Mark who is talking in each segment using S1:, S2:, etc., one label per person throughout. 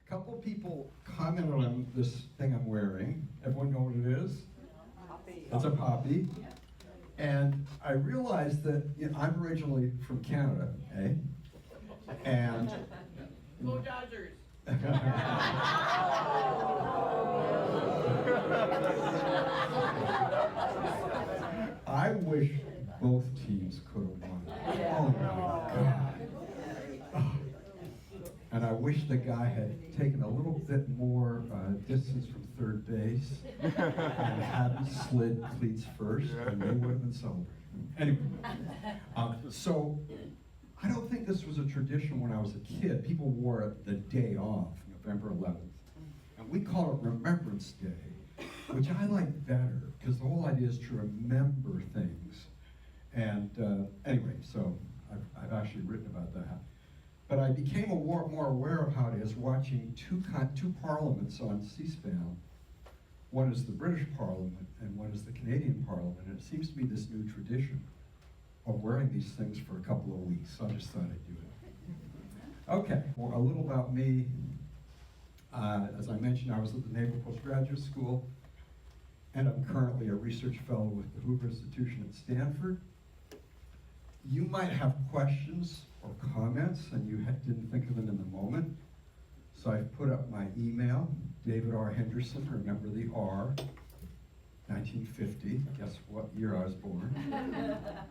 S1: couple people commented on this thing I'm wearing. Everyone know what it is?
S2: Poppy.
S1: It's a poppy. And I realized that I'm originally from Canada, eh? And
S2: Go Dodgers.
S1: I wish both teams could have won. Oh my God. Oh. And I wish the guy had taken a little bit more distance from third base and hadn't slid cleats first, and they would have been celebrating. Anyway, so I don't think this was a tradition when I was a kid. People wore it the day off, November 11th. And we call it Remembrance Day, which I like better, because the whole idea is to remember things. And anyway, so I've actually written about that. But I became more aware of how it is watching two parliaments on C-SPAN. One is the British Parliament and one is the Canadian Parliament. And it seems to be this new tradition of wearing these things for a couple of weeks. So I just thought I'd do it. Okay, well, a little about me. As I mentioned, I was at the Naval Postgraduate School, and I'm currently a research fellow with the Hoover Institution at Stanford. You might have questions or comments, and you didn't think of them in the moment. So I've put up my email, David R. Henderson, remember the R, 1950, guess what year I was born,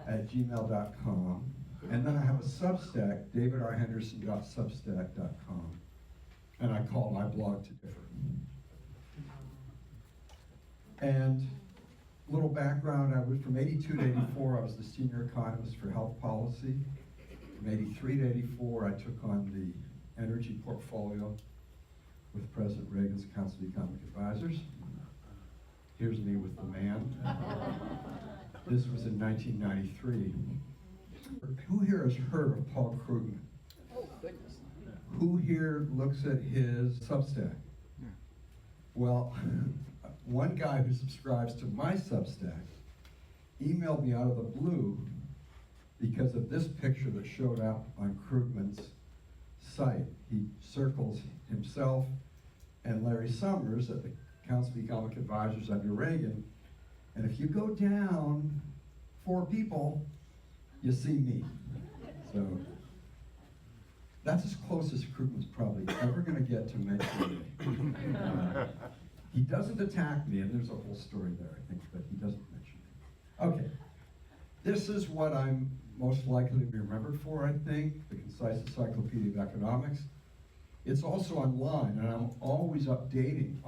S1: at gmail.com. And then I have a Substack, davidrhenderson.substack.com. And I call my blog To Differ. And a little background, I was from 82 to 84, I was the senior economist for health policy. From 83 to 84, I took on the energy portfolio with President Reagan's Council of Economic Advisors. Here's me with the man. This was in 1993. Who here has heard of Paul Krugman?
S2: Oh, goodness.
S1: Who here looks at his Substack? Well, one guy who subscribes to my Substack emailed me out of the blue because of this picture that showed up on Krugman's site. He circles himself and Larry Summers at the Council of Economic Advisors under Reagan. And if you go down 4 people, you see me. So that's as close as Krugman's probably ever going to get to mentioning me. He doesn't attack me, and there's a whole story there, I think, but he doesn't mention me. Okay, this is what I'm most likely to be remembered for, I think, the Concise Encyclopedia of Economics. It's also online, and I'm always updating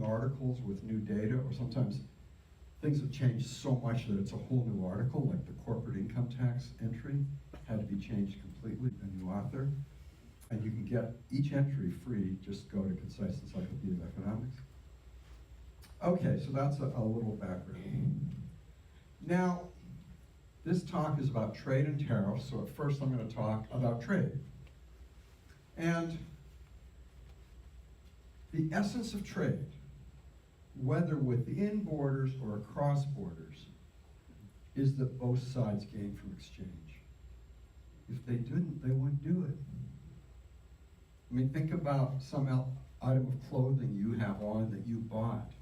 S1: articles with new data, or sometimes things have changed so much that it's a whole new article, like the corporate income tax entry had to be changed completely, a new author. And you can get each entry free, just go to Concise Encyclopedia of Economics. Okay, so that's a little background. Now, this talk is about trade and tariffs, so at first I'm going to talk about trade. And the essence of trade, whether within borders or across borders, is that both sides gain from exchange. If they didn't, they wouldn't do it. I mean, think about some item of clothing you have on that you bought.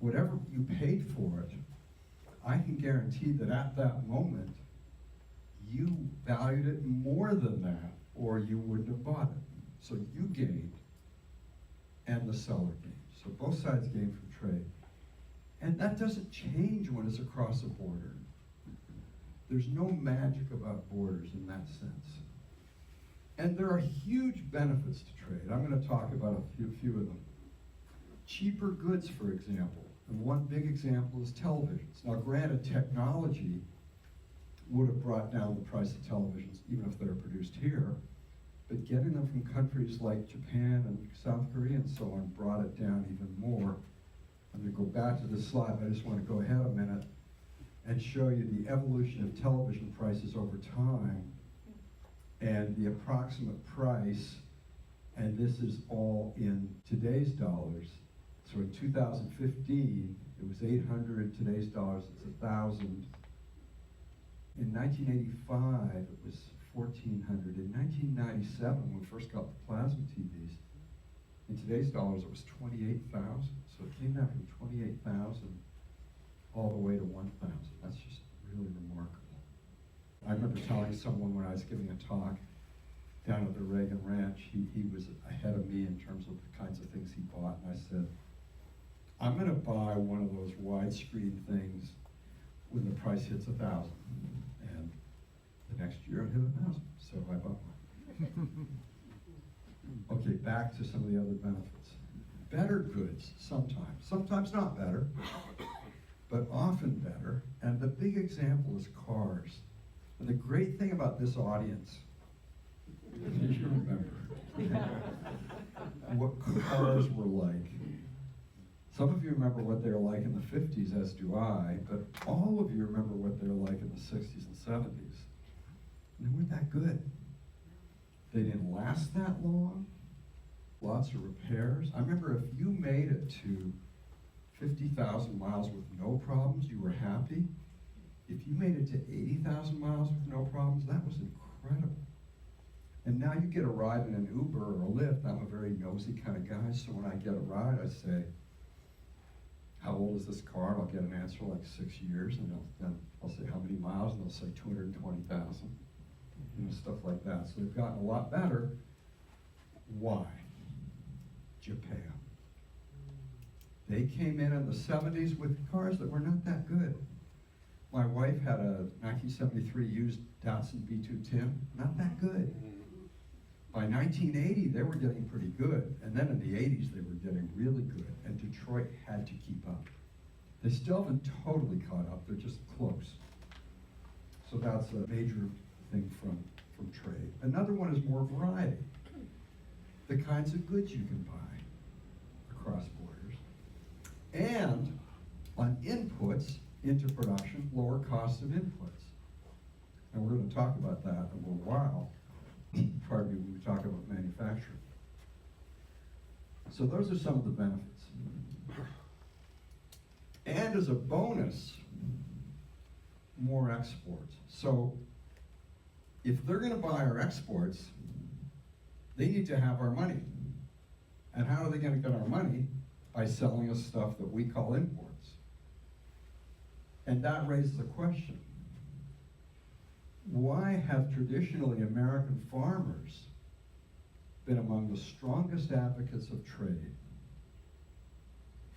S1: Whatever you paid for it, I can guarantee that at that moment, you valued it more than that, or you wouldn't have bought it. So you gained, and the seller gained. So both sides gain from trade. And that doesn't change when it's across a border. There's no magic about borders in that sense. And there are huge benefits to trade. I'm going to talk about a few of them. Cheaper goods, for example. And one big example is televisions. Now, granted, technology would have brought down the price of televisions, even if they're produced here. But getting them from countries like Japan and South Korea and so on brought it down even more. I'm going to go back to this slide, but I just want to go ahead a minute and show you the evolution of television prices over time and the approximate price, and this is all in today's dollars. So in 2015, it was 800, today's dollars it's 1,000. In 1985, it was 1,400. In 1997, when we first got the plasma TVs, In today's dollars, it was 28,000. So it came down from 28,000 all the way to 1,000. That's just really remarkable. I remember telling someone when I was giving a talk down at the Reagan Ranch, he was ahead of me in terms of the kinds of things he bought, and I said, I'm going to buy one of those widescreen things when the price hits 1,000. And the next year it hit 1,000, so I bought one. Okay, back to some of the other benefits. Better goods, sometimes not better, but often better. And the big example is cars. And the great thing about this audience, you remember what cars were like. Some of you remember what they were like in the 50s, as do I, but all of you remember what they were like in the 60s and 70s. And they weren't that good. They didn't last that long. Lots of repairs. I remember if you made it to 50,000 miles with no problems, you were happy. If you made it to 80,000 miles with no problems, that was incredible. And now you get a ride in an Uber or a Lyft. I'm a very nosy kind of guy, so when I get a ride, I say, how old is this car? And I'll get an answer like 6 years, and then I'll say how many miles, and they'll say 220,000. You know, stuff like that. So they've gotten a lot better. Why? Japan. They came in the 70s with cars that were not that good. My wife had a 1973 used Datsun B210, not that good. By 1980, they were getting pretty good. And then in the 80s, they were getting really good. And Detroit had to keep up. They still haven't totally caught up. They're just close. So that's a major thing from trade. Another one is more variety. The kinds of goods you can buy across borders. And on inputs into production, lower cost of inputs. And we're going to talk about that in a little while. Pardon me, when we talk about manufacturing. So those are some of the benefits. And as a bonus, more exports. So if they're going to buy our exports, they need to have our money. And how are they going to get our money? By selling us stuff that we call imports. And that raises a question. Why have traditionally American farmers been among the strongest advocates of trade?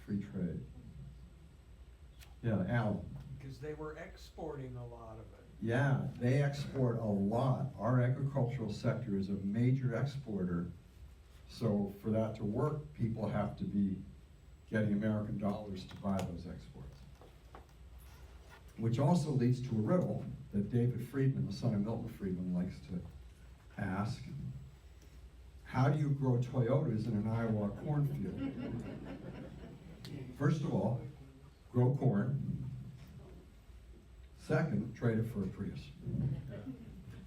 S1: Free trade. Yeah, Alan.
S3: Because they were exporting a lot of it.
S1: Yeah, they export a lot. Our agricultural sector is a major exporter. So for that to work, people have to be getting American dollars to buy those exports. Which also leads to a riddle that David Friedman, the son of Milton Friedman, likes to ask. How do you grow Toyotas in an Iowa cornfield? First of all, grow corn. Second, trade it for a Prius.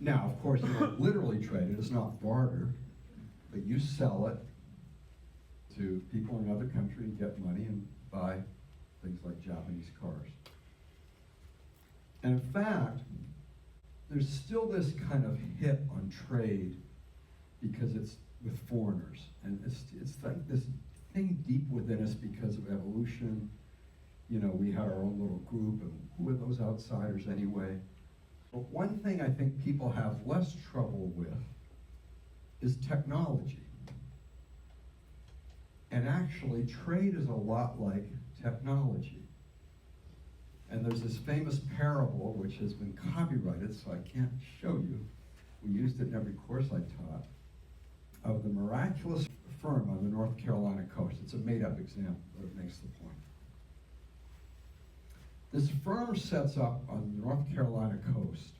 S1: Now, of course, you don't literally trade it, it's not barter, but you sell it to people in another country and get money and buy things like Japanese cars. And in fact, there's still this kind of hit on trade because it's with foreigners. And it's like this thing deep within us because of evolution. You know, we had our own little group, and who are those outsiders anyway? But one thing I think people have less trouble with is technology. And actually, trade is a lot like technology. And there's this famous parable, which has been copyrighted, so I can't show you. We used it in every course I taught, of the miraculous firm on the North Carolina coast. It's a made-up example, but it makes the point. This firm sets up on the North Carolina coast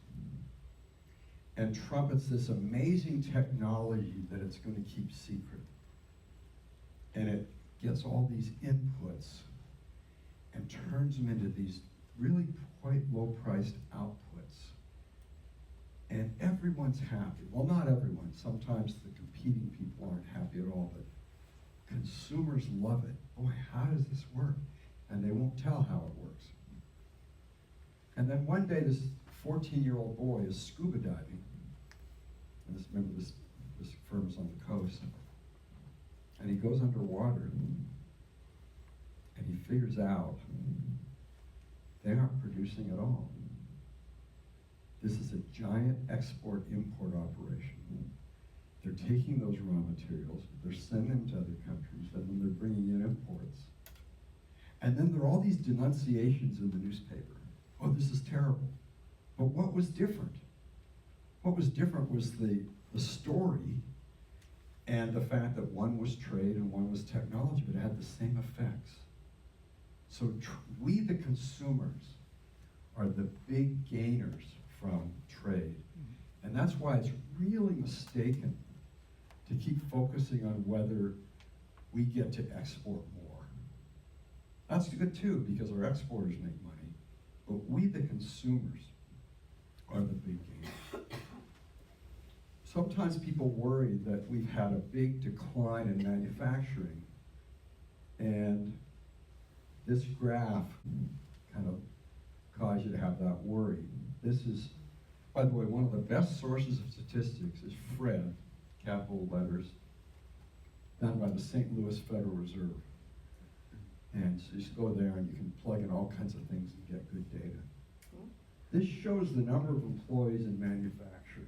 S1: and trumpets this amazing technology that it's going to keep secret. And it gets all these inputs and turns them into these really quite low-priced outputs. And everyone's happy. Well, not everyone. Sometimes the competing people aren't happy at all, but consumers love it. Boy, how does this work? And they won't tell how it works. And then one day, this 14-year-old boy is scuba diving. And remember, this firm is on the coast. And he goes underwater, and he figures out they aren't producing at all. This is a giant export-import operation. They're taking those raw materials, they're sending them to other countries, and then they're bringing in imports. And then there are all these denunciations in the newspaper. Oh, this is terrible. But what was different? What was different was the story and the fact that one was trade and one was technology, but it had the same effects. So we, the consumers, are the big gainers from trade. And that's why it's really mistaken to keep focusing on whether we get to export more. That's good too, because our exporters make money, but we, the consumers, are the big gainers. Sometimes people worry that we've had a big decline in manufacturing, and this graph kind of cause you to have that worry. This is, by the way, one of the best sources of statistics is FRED, capital letters, done by the St. Louis Federal Reserve. And so you just go there and you can plug in all kinds of things and get good data. This shows the number of employees in manufacturing.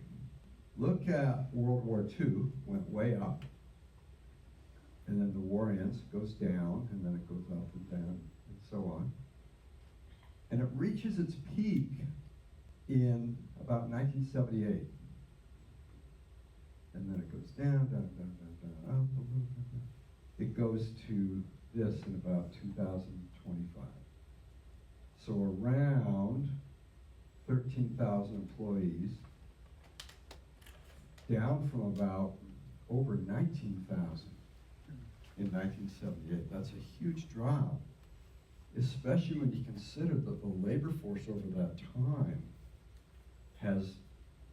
S1: Look at World War II, went way up. And then the war ends, goes down, and then it goes up and down, and so on. And it reaches its peak in about 1978. And then it goes down, down, down, down, down, up a little bit. It goes to this in about 2025. So around 13,000 employees, down from about over 19,000 in 1978. That's a huge drop, especially when you consider that the labor force over that time has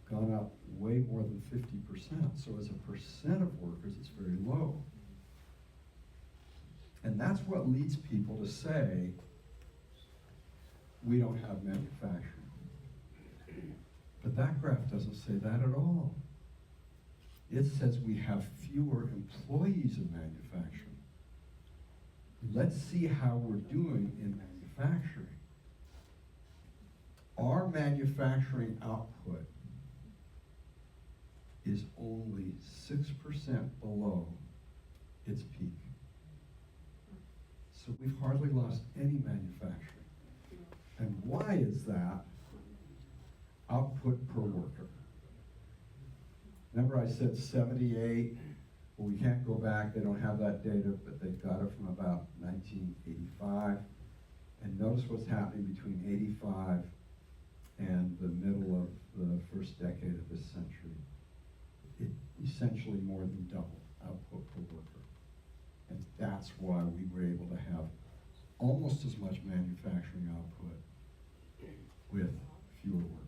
S1: gone up way more than 50%. So as a percent of workers, it's very low. And that's what leads people to say, we don't have manufacturing. But that graph doesn't say that at all. It says we have fewer employees in manufacturing. Let's see how we're doing in manufacturing. Our manufacturing output is only 6% below its peak. So we've hardly lost any manufacturing. And why is that? Output per worker. Remember I said 78, well, we can't go back, they don't have that data, but they've got it from about 1985. And notice what's happening between 85 and the middle of the first decade of this century. It essentially more than doubled output per worker. And that's why we were able to have almost as much manufacturing output with fewer workers.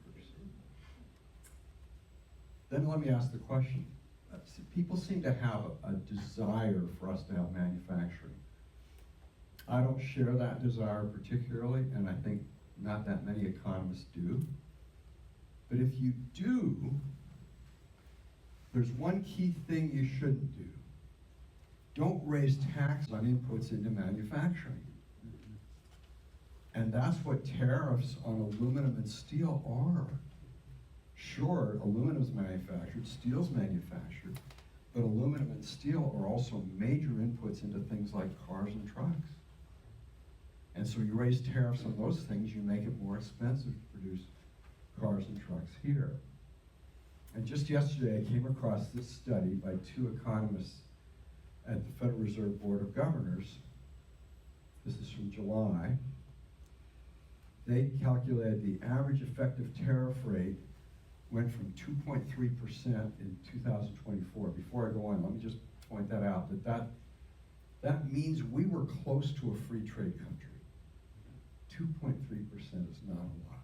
S1: Then let me ask the question. People seem to have a desire for us to have manufacturing. I don't share that desire particularly, and I think not that many economists do. But if you do, there's one key thing you shouldn't do. Don't raise taxes on inputs into manufacturing. And that's what tariffs on aluminum and steel are. Sure, aluminum's manufactured, steel's manufactured, but aluminum and steel are also major inputs into things like cars and trucks. And so you raise tariffs on those things, you make it more expensive to produce cars and trucks here. And just yesterday I came across this study by two economists at the Federal Reserve Board of Governors. This is from July. They calculated the average effective tariff rate went from 2.3% in 2024. Before I go on, let me just point that out, that means we were close to a free trade country. 2.3% is not a lot.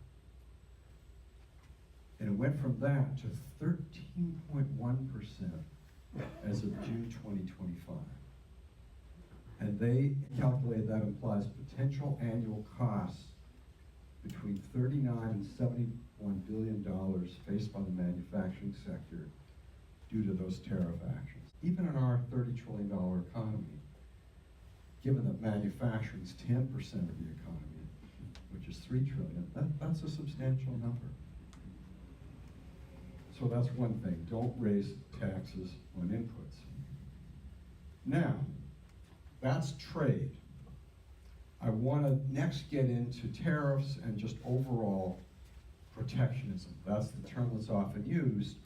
S1: And it went from that to 13.1% as of June 2025. And they calculate that implies potential annual costs between $39 and $71 billion faced by the manufacturing sector due to those tariff actions. Even in our $30 trillion economy, given that manufacturing is 10% of the economy, which is $3 trillion, that's a substantial number. So that's one thing, don't raise taxes on inputs. Now, that's trade. I want to next get into tariffs and just overall protectionism. That's the term that's often used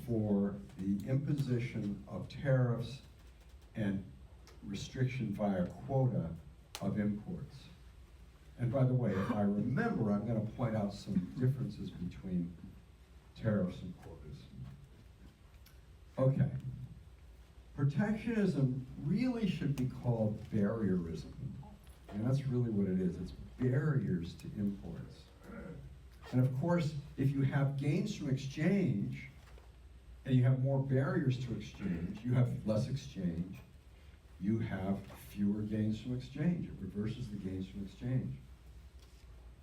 S1: for the imposition of tariffs and restriction via quota of imports. And by the way, if I remember, I'm going to point out some differences between tariffs and quotas. Okay. Protectionism really should be called barrierism. And that's really what it is. It's barriers to imports. And of course, if you have gains from exchange, and you have more barriers to exchange, you have less exchange, you have fewer gains from exchange. It reverses the gains from exchange.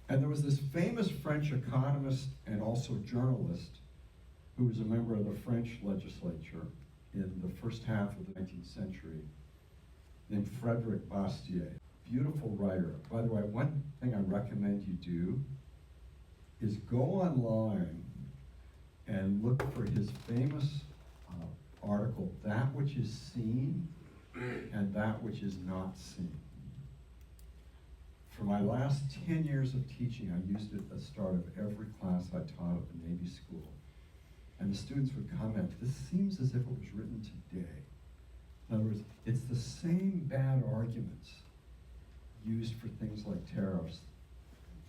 S1: And there was this famous French economist and also journalist who was a member of the French legislature in the first half of the 19th century, named Frederick Bastiat. Beautiful writer. By the way, one thing I recommend you do is go online and look for his famous article, That Which Is Seen and That Which Is Not Seen. For my last 10 years of teaching, I used it at the start of every class I taught at the Navy School. And the students would comment, this seems as if it was written today. In other words, it's the same bad arguments used for things like tariffs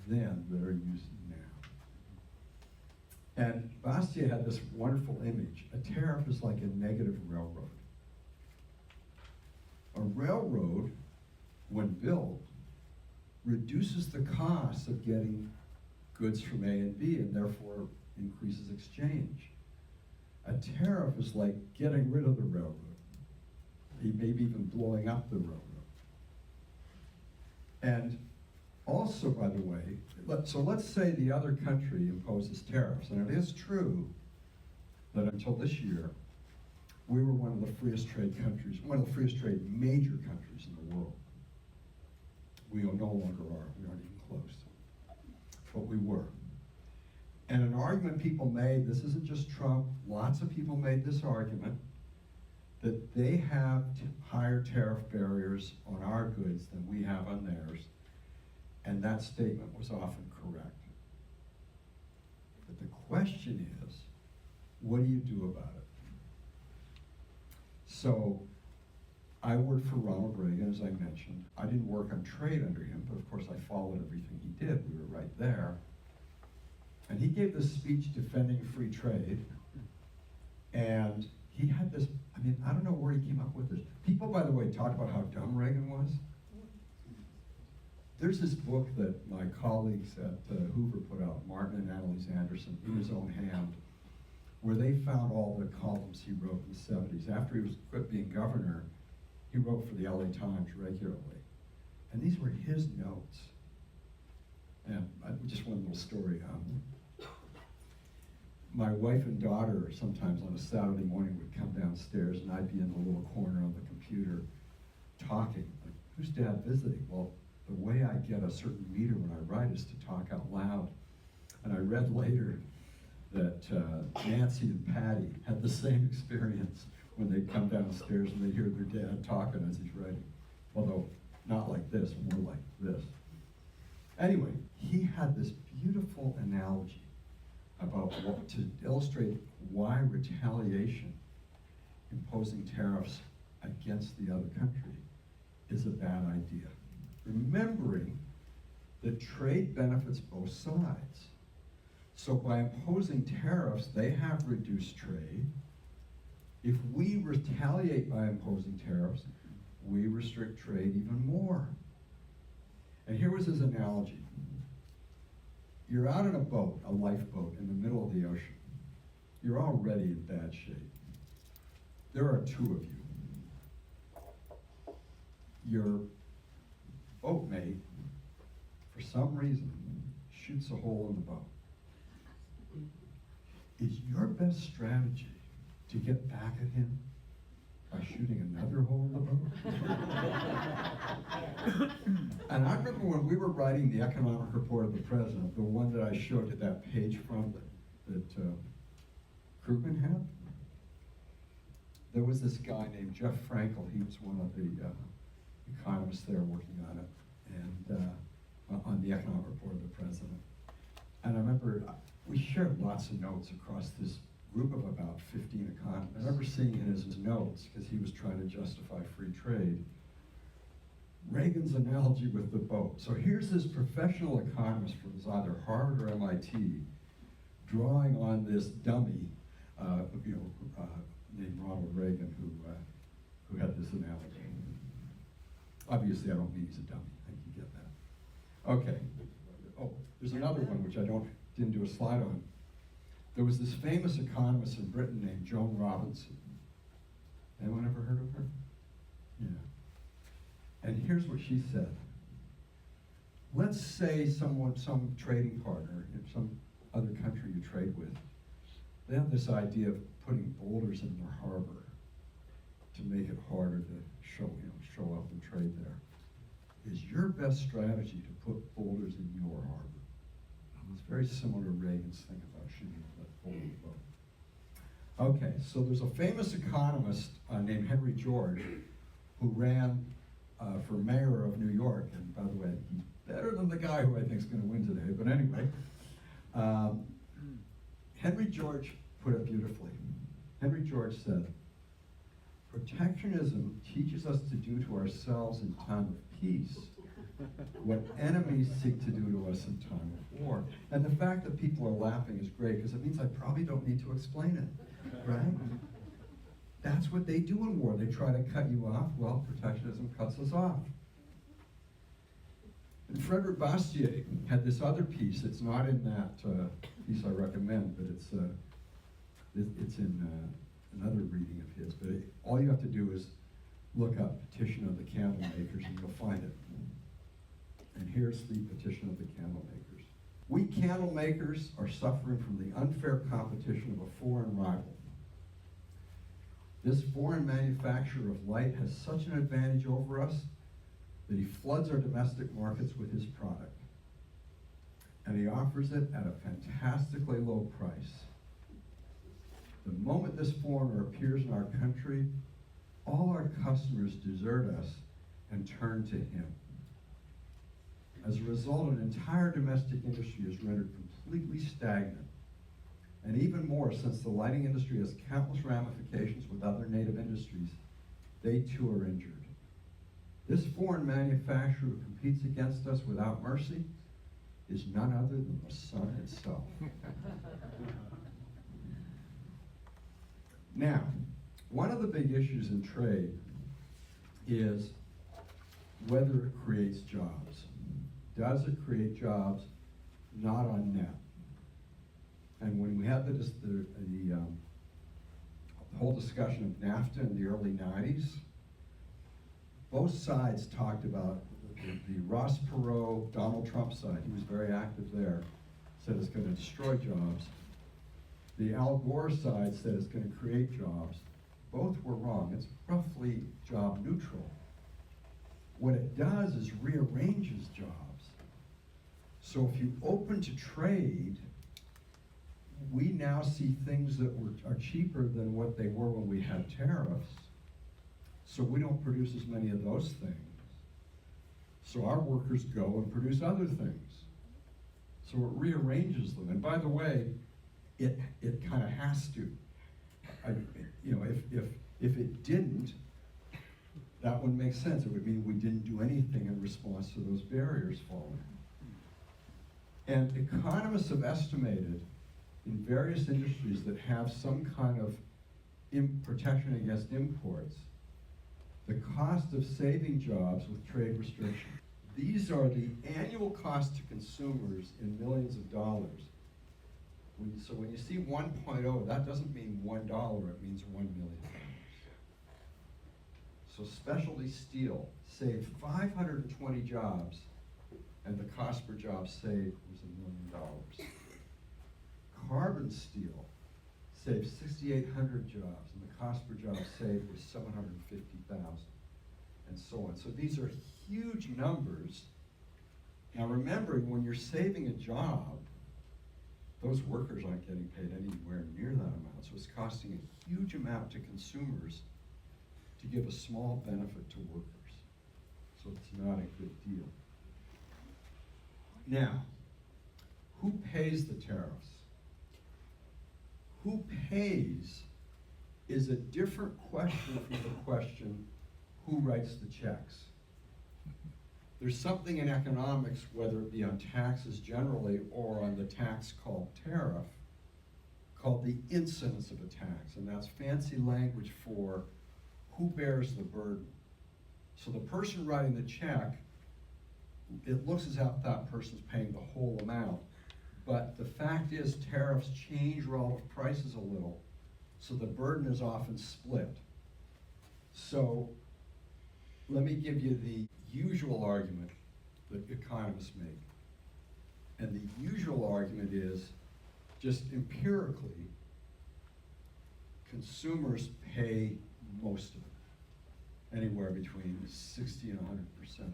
S1: then that are used now. And Bastiat had this wonderful image. A tariff is like a negative railroad. A railroad, when built, reduces the cost of getting goods from A and B and therefore increases exchange. A tariff is like getting rid of the railroad, maybe even blowing up the railroad. And also, by the way, so let's say the other country imposes tariffs, and it is true that until this year, we were one of the freest trade countries, one of the freest trade major countries in the world. We no longer are, we aren't even close, but we were. And an argument people made, this isn't just Trump, lots of people made this argument, that they have higher tariff barriers on our goods than we have on theirs, and that statement was often correct. But the question is, what do you do about it? So, I worked for Ronald Reagan, as I mentioned. I didn't work on trade under him, but of course I followed everything he did. We were right there. And he gave this speech defending free trade, and he had this, I don't know where he came up with this. People, by the way, talk about how dumb Reagan was. There's this book that my colleagues at Hoover put out, Martin and Annalise Henderson, in his own hand, where they found all the columns he wrote in the 70s. After he was quit being governor, he wrote for the LA Times regularly. And these were his notes. And just one little story. My wife and daughter sometimes on a Saturday morning would come downstairs and I'd be in the little corner of the computer talking. Like, who's dad visiting? Well, the way I get a certain meter when I write is to talk out loud. And I read later that Nancy and Patty had the same experience when they'd come downstairs and they'd hear their dad talking as he's writing. Although not like this, more like this. Anyway, he had this beautiful analogy about what, to illustrate why retaliation, imposing tariffs against the other country, is a bad idea. Remembering that trade benefits both sides. So by imposing tariffs, they have reduced trade. If we retaliate by imposing tariffs, we restrict trade even more. And here was his analogy. You're out in a boat, a lifeboat, in the middle of the ocean. You're already in bad shape. There are two of you. Your boatmate, for some reason, shoots a hole in the boat. Is your best strategy to get back at him by shooting another hole in the boat. And I remember when we were writing the economic report of the president, the one that I showed you that page from that Krugman had, there was this guy named Jeff Frankel. He was one of the economists there working on it, and on the economic report of the president. And I remember we shared lots of notes across this group of about 15 economists. I remember seeing in his notes, because he was trying to justify free trade, Reagan's analogy with the boat. So here's this professional economist from either Harvard or MIT drawing on this dummy, named Ronald Reagan, who had this analogy. Obviously, I don't mean he's a dummy. I think you get that. Okay. Oh, there's another one which I didn't do a slide on. There was this famous economist in Britain named Joan Robinson. Anyone ever heard of her? Yeah. And here's what she said. Let's say some trading partner in some other country you trade with, they have this idea of putting boulders in their harbor to make it harder to show up and trade there. Is your best strategy to put boulders in your harbor? It's very similar to Reagan's thing about shooting that boulder boat. Okay, so there's a famous economist named Henry George who ran for mayor of New York, and by the way, he's better than the guy who I think is going to win today, but anyway. Henry George put it beautifully. Henry George said, "Protectionism teaches us to do to ourselves in time of peace what enemies seek to do to us in time of war." And the fact that people are laughing is great, because it means I probably don't need to explain it, right? That's what they do in war. They try to cut you off. Well, protectionism cuts us off. And Frederick Bastiat had this other piece. It's not in that piece I recommend, but it's in another reading of his. But all you have to do is look up Petition of the Candle Makers and you'll find it. And here's the Petition of the Candle Makers. "We candle makers are suffering from the unfair competition of a foreign rival. This foreign manufacturer of light has such an advantage over us that he floods our domestic markets with his product. And he offers it at a fantastically low price. The moment this foreigner appears in our country, all our customers desert us and turn to him. As a result, an entire domestic industry is rendered completely stagnant. And even more, since the lighting industry has countless ramifications with other native industries, they too are injured. This foreign manufacturer who competes against us without mercy is none other than the sun itself." Now, one of the big issues in trade is whether it creates jobs. Does it create jobs? Not on net. And when we had the whole discussion of NAFTA in the early 90s, both sides talked about the Ross Perot, Donald Trump side, he was very active there, said it's going to destroy jobs. The Al Gore side said it's going to create jobs. Both were wrong. It's roughly job neutral. What it does is rearranges jobs. So if you open to trade, we now see things that are cheaper than what they were when we had tariffs. So we don't produce as many of those things. So our workers go and produce other things. So it rearranges them. And by the way, it kind of has to. If it didn't, that wouldn't make sense. It would mean we didn't do anything in response to those barriers falling. And economists have estimated in various industries that have some kind of protection against imports, the cost of saving jobs with trade restrictions. These are the annual cost to consumers in millions of dollars. So when you see 1.0, that doesn't mean $1, it means $1 million. So specialty steel saved 520 jobs, and the cost per job saved was $1 million. Carbon steel saved 6,800 jobs, and the cost per job saved was 750,000, and so on. So these are huge numbers. Now remembering, when you're saving a job, those workers aren't getting paid anywhere near that amount, so it's costing a huge amount to consumers to give a small benefit to workers. So it's not a good deal. Now, who pays the tariffs? Who pays is a different question from the question, who writes the checks? There's something in economics, whether it be on taxes generally or on the tax called tariff, called the incidence of a tax, and that's fancy language for who bears the burden. So the person writing the check, it looks as if that person's paying the whole amount, but the fact is tariffs change relative prices a little, so the burden is often split. So let me give you the usual argument that economists make. And the usual argument is, just empirically, consumers pay most of it, anywhere between 60 and 100% of it.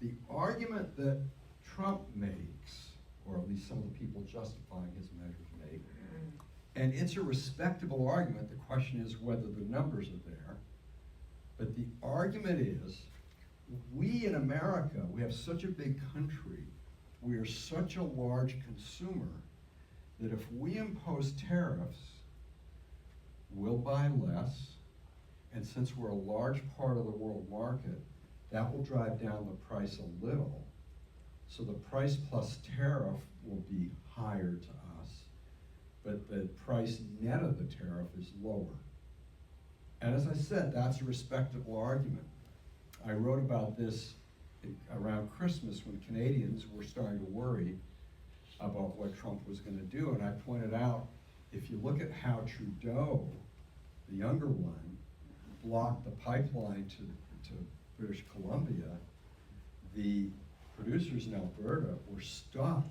S1: The argument that Trump makes, or at least some of the people justifying his measures make, and it's a respectable argument, the question is whether the numbers are there, but the argument is, we in America, we have such a big country, we are such a large consumer, that if we impose tariffs, we'll buy less, and since we're a large part of the world market, that will drive down the price a little. So the price plus tariff will be higher to us, but the price net of the tariff is lower. And as I said, that's a respectable argument. I wrote about this around Christmas when Canadians were starting to worry about what Trump was going to do, and I pointed out, if you look at how Trudeau, the younger one, blocked the pipeline to British Columbia, the producers in Alberta were stuck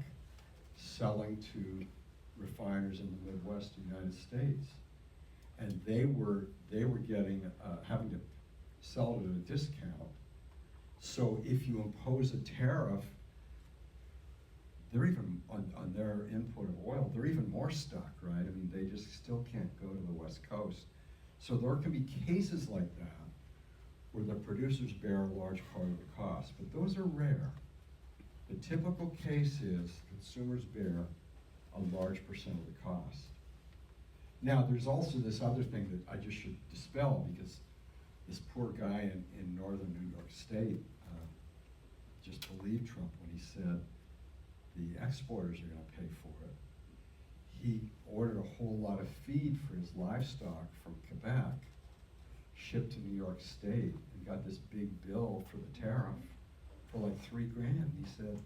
S1: selling to refiners in the Midwest United States, and they were getting having to sell it at a discount. So if you impose a tariff, they're even on their input of oil, they're even more stuck, right? I mean, they just still can't go to the West Coast. So there can be cases like that where the producers bear a large part of the cost, but those are rare. The typical case is consumers bear a large percent of the cost. Now, there's also this other thing that I just should dispel, because this poor guy in northern New York State just believed Trump when he said the exporters are going to pay for it. He ordered a whole lot of feed for his livestock from Quebec, shipped to New York State, and got this big bill for the tariff for like $3 grand. He said,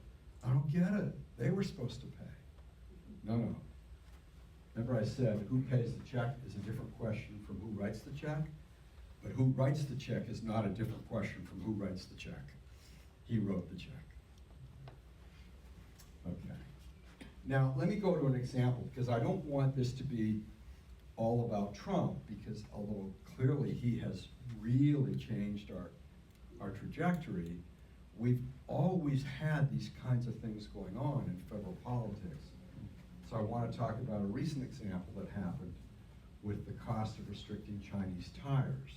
S1: I don't get it. They were supposed to pay. No. Remember I said who pays the check is a different question from who writes the check, but who writes the check is not a different question from who writes the check. He wrote the check. Okay. Now, let me go to an example, because I don't want this to be all about Trump, because although clearly he has really changed our trajectory, we've always had these kinds of things going on in federal politics. So I want to talk about a recent example that happened with the cost of restricting Chinese tires.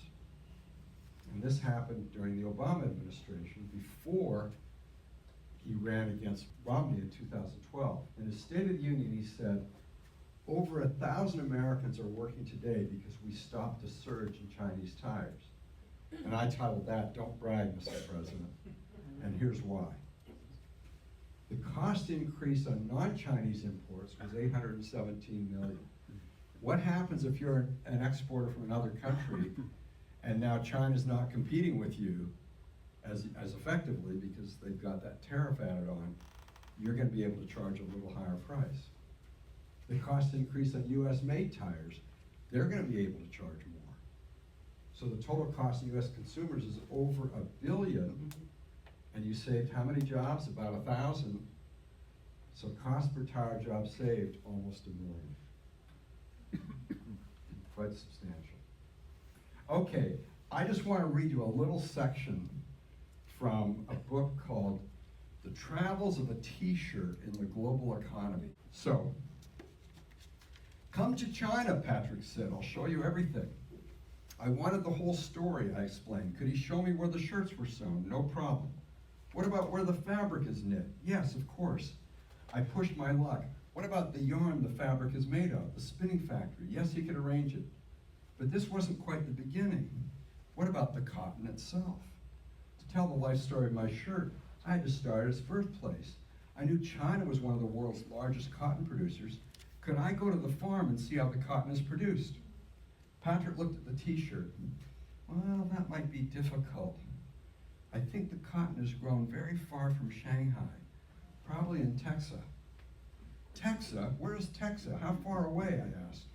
S1: And this happened during the Obama administration, before he ran against Romney in 2012. In his State of the Union, he said, over 1,000 Americans are working today because we stopped the surge in Chinese tires. And I titled that, Don't Brag, Mr. President. And here's why. The cost increase on non-Chinese imports was $817 million. What happens if you're an exporter from another country and now China's not competing with you as effectively because they've got that tariff added on? You're going to be able to charge a little higher price. The cost increase on US made tires, they're going to be able to charge more. So the total cost of US consumers is over $1 billion, and you saved how many jobs? About 1,000. So cost per tire job saved, almost $1 million. quite substantial. Okay, I just want to read you a little section from a book called The Travels of a T-Shirt in the Global Economy. So, come to China, Patrick said. I'll show you everything. I wanted the whole story, I explained. Could he show me where the shirts were sewn? No problem. What about where the fabric is knit? Yes, of course. I pushed my luck. What about the yarn the fabric is made of? The spinning factory? Yes, he could arrange it. But this wasn't quite the beginning. What about the cotton itself? To tell the life story of my shirt, I had to start at its birthplace. I knew China was one of the world's largest cotton producers. Could I go to the farm and see how the cotton is produced? Patrick looked at the T-shirt. Well, that might be difficult. I think the cotton is grown very far from Shanghai, probably in Texas. Texas? Where is Texas? How far away? I asked.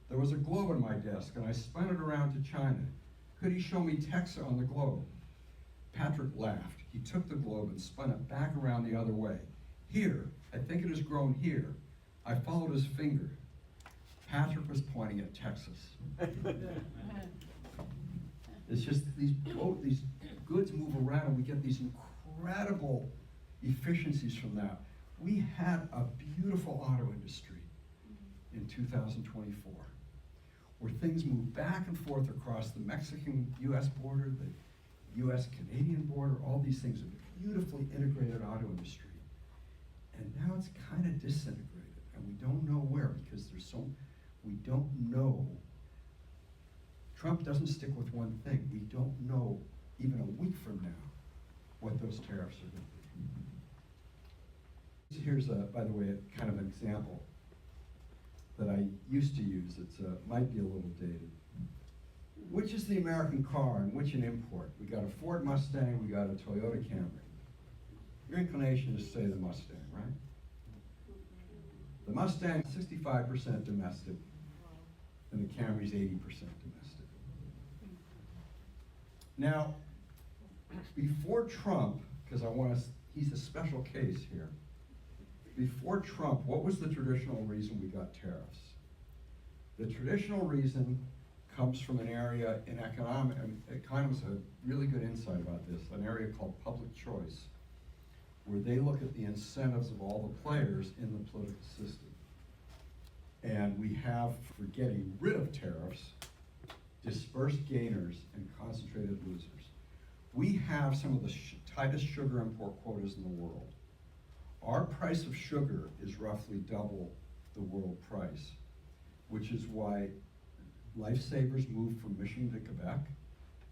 S1: There was a globe on my desk, and I spun it around to China. Could he show me Texas on the globe? Patrick laughed. He took the globe and spun it back around the other way. Here, I think it is grown here. I followed his finger. Patrick was pointing at Texas. It's just these goods move around and we get these incredible efficiencies from that. We had a beautiful auto industry in 2024 where things move back and forth across the Mexican-US border, the US-Canadian border, all these things, a beautifully integrated auto industry. And now it's kind of disintegrated, and we don't know where because we don't know. Trump doesn't stick with one thing. We don't know, even a week from now, what those tariffs are going to be. Here's, by the way, kind of an example that I used to use. It might be a little dated. Which is the American car and which an import? We got a Ford Mustang, we got a Toyota Camry. Your inclination is to say the Mustang, right? The Mustang, 65% domestic, and the Camry's 80% domestic. Now, before Trump, because he's a special case here. Before Trump, what was the traditional reason we got tariffs? The traditional reason comes from an area in economists have really good insight about this, an area called public choice, where they look at the incentives of all the players in the political system. And we have, for getting rid of tariffs, dispersed gainers and concentrated losers. We have some of the tightest sugar import quotas in the world. Our price of sugar is roughly double the world price, which is why Lifesavers moved from Michigan to Quebec,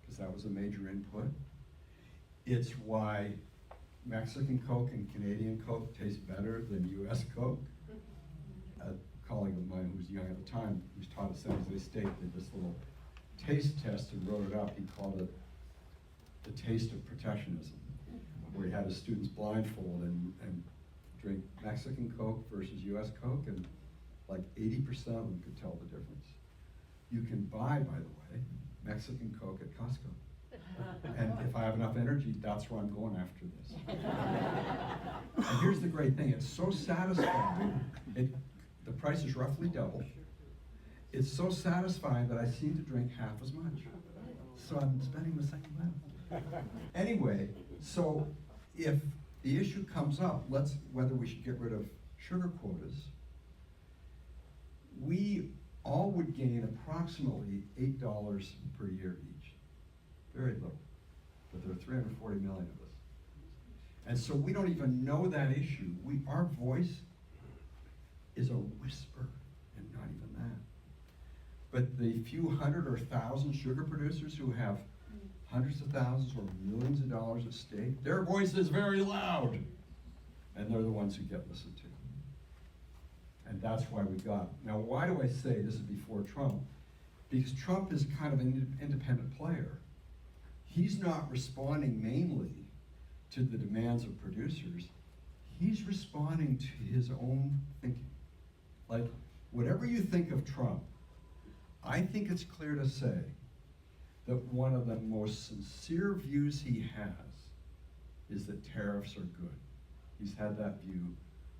S1: because that was a major input. It's why Mexican Coke and Canadian Coke taste better than US Coke. A colleague of mine who was young at the time, who's taught at San Jose State, did this little taste test and wrote it up. He called it the taste of protectionism, where he had his students blindfold and drink Mexican Coke versus US Coke, and like 80% of them could tell the difference. You can buy, by the way, Mexican Coke at Costco. And if I have enough energy, that's where I'm going after this. And here's the great thing, it's so satisfying, the price is roughly double. It's so satisfying that I seem to drink half as much. So I'm spending the same amount. Anyway, so if the issue comes up, whether we should get rid of sugar quotas, we all would gain approximately $8 per year each. Very little, but there are 340 million of us. And so we don't even know that issue. Our voice is a whisper, and not even that. But the few hundred or thousand sugar producers who have hundreds of thousands or millions of dollars at stake, their voice is very loud, and they're the ones who get listened to. And that's why we got. Now, why do I say this is before Trump? Because Trump is kind of an independent player. He's not responding mainly to the demands of producers. He's responding to his own thinking. Like, whatever you think of Trump, I think it's clear to say that one of the most sincere views he has is that tariffs are good. He's had that view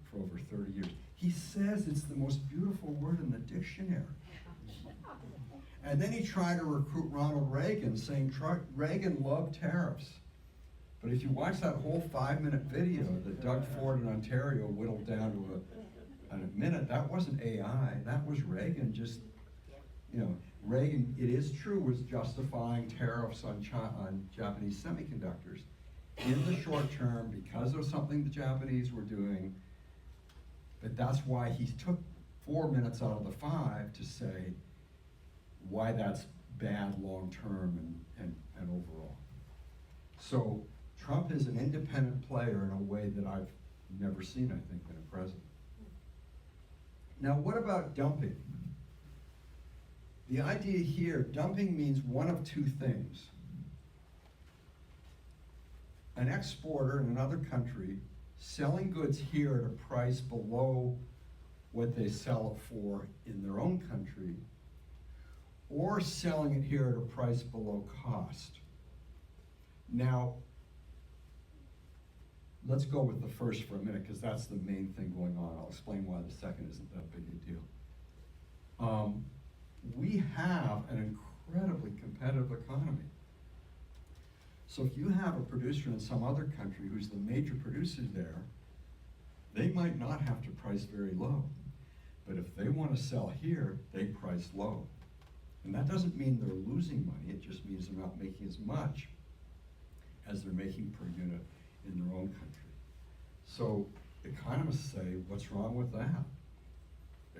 S1: for over 30 years. He says it's the most beautiful word in the dictionary. And then he tried to recruit Ronald Reagan, saying Reagan loved tariffs. But if you watch that whole 5-minute video that Doug Ford in Ontario whittled down to a minute, that wasn't AI, that was Reagan just, Reagan, it is true, was justifying tariffs on Japanese semiconductors in the short term because of something the Japanese were doing. But that's why he took 4 minutes out of the 5 to say why that's bad long term and overall. So Trump is an independent player in a way that I've never seen, I think, in a president. Now, what about dumping? The idea here, dumping means one of two things. An exporter in another country selling goods here at a price below what they sell it for in their own country, or selling it here at a price below cost. Now, let's go with the first for a minute, because that's the main thing going on. I'll explain why the second isn't that big a deal. We have an incredibly competitive economy. So if you have a producer in some other country who's the major producer there, they might not have to price very low. But if they want to sell here, they price low. And that doesn't mean they're losing money, it just means they're not making as much as they're making per unit in their own country. So economists say, what's wrong with that?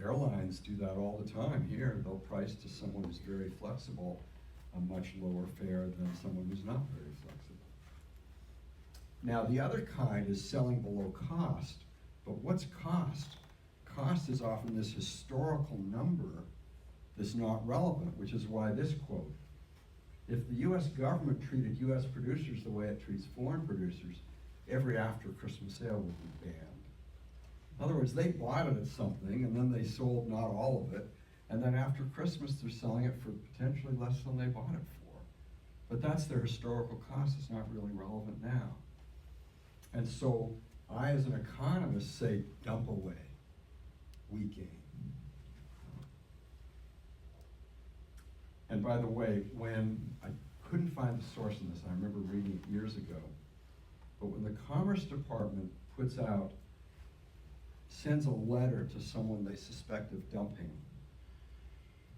S1: Airlines do that all the time here. They'll price to someone who's very flexible a much lower fare than someone who's not very flexible. Now, the other kind is selling below cost. But what's cost? Cost is often this historical number that's not relevant, which is why this quote: if the US government treated US producers the way it treats foreign producers, every after Christmas sale would be banned. In other words, they bought it at something and then they sold not all of it, and then after Christmas they're selling it for potentially less than they bought it for. But that's their historical cost, it's not really relevant now. And so I, as an economist, say dump away, we gain. And by the way, when I couldn't find the source in this, I remember reading it years ago, but when the Commerce Department sends a letter to someone they suspect of dumping,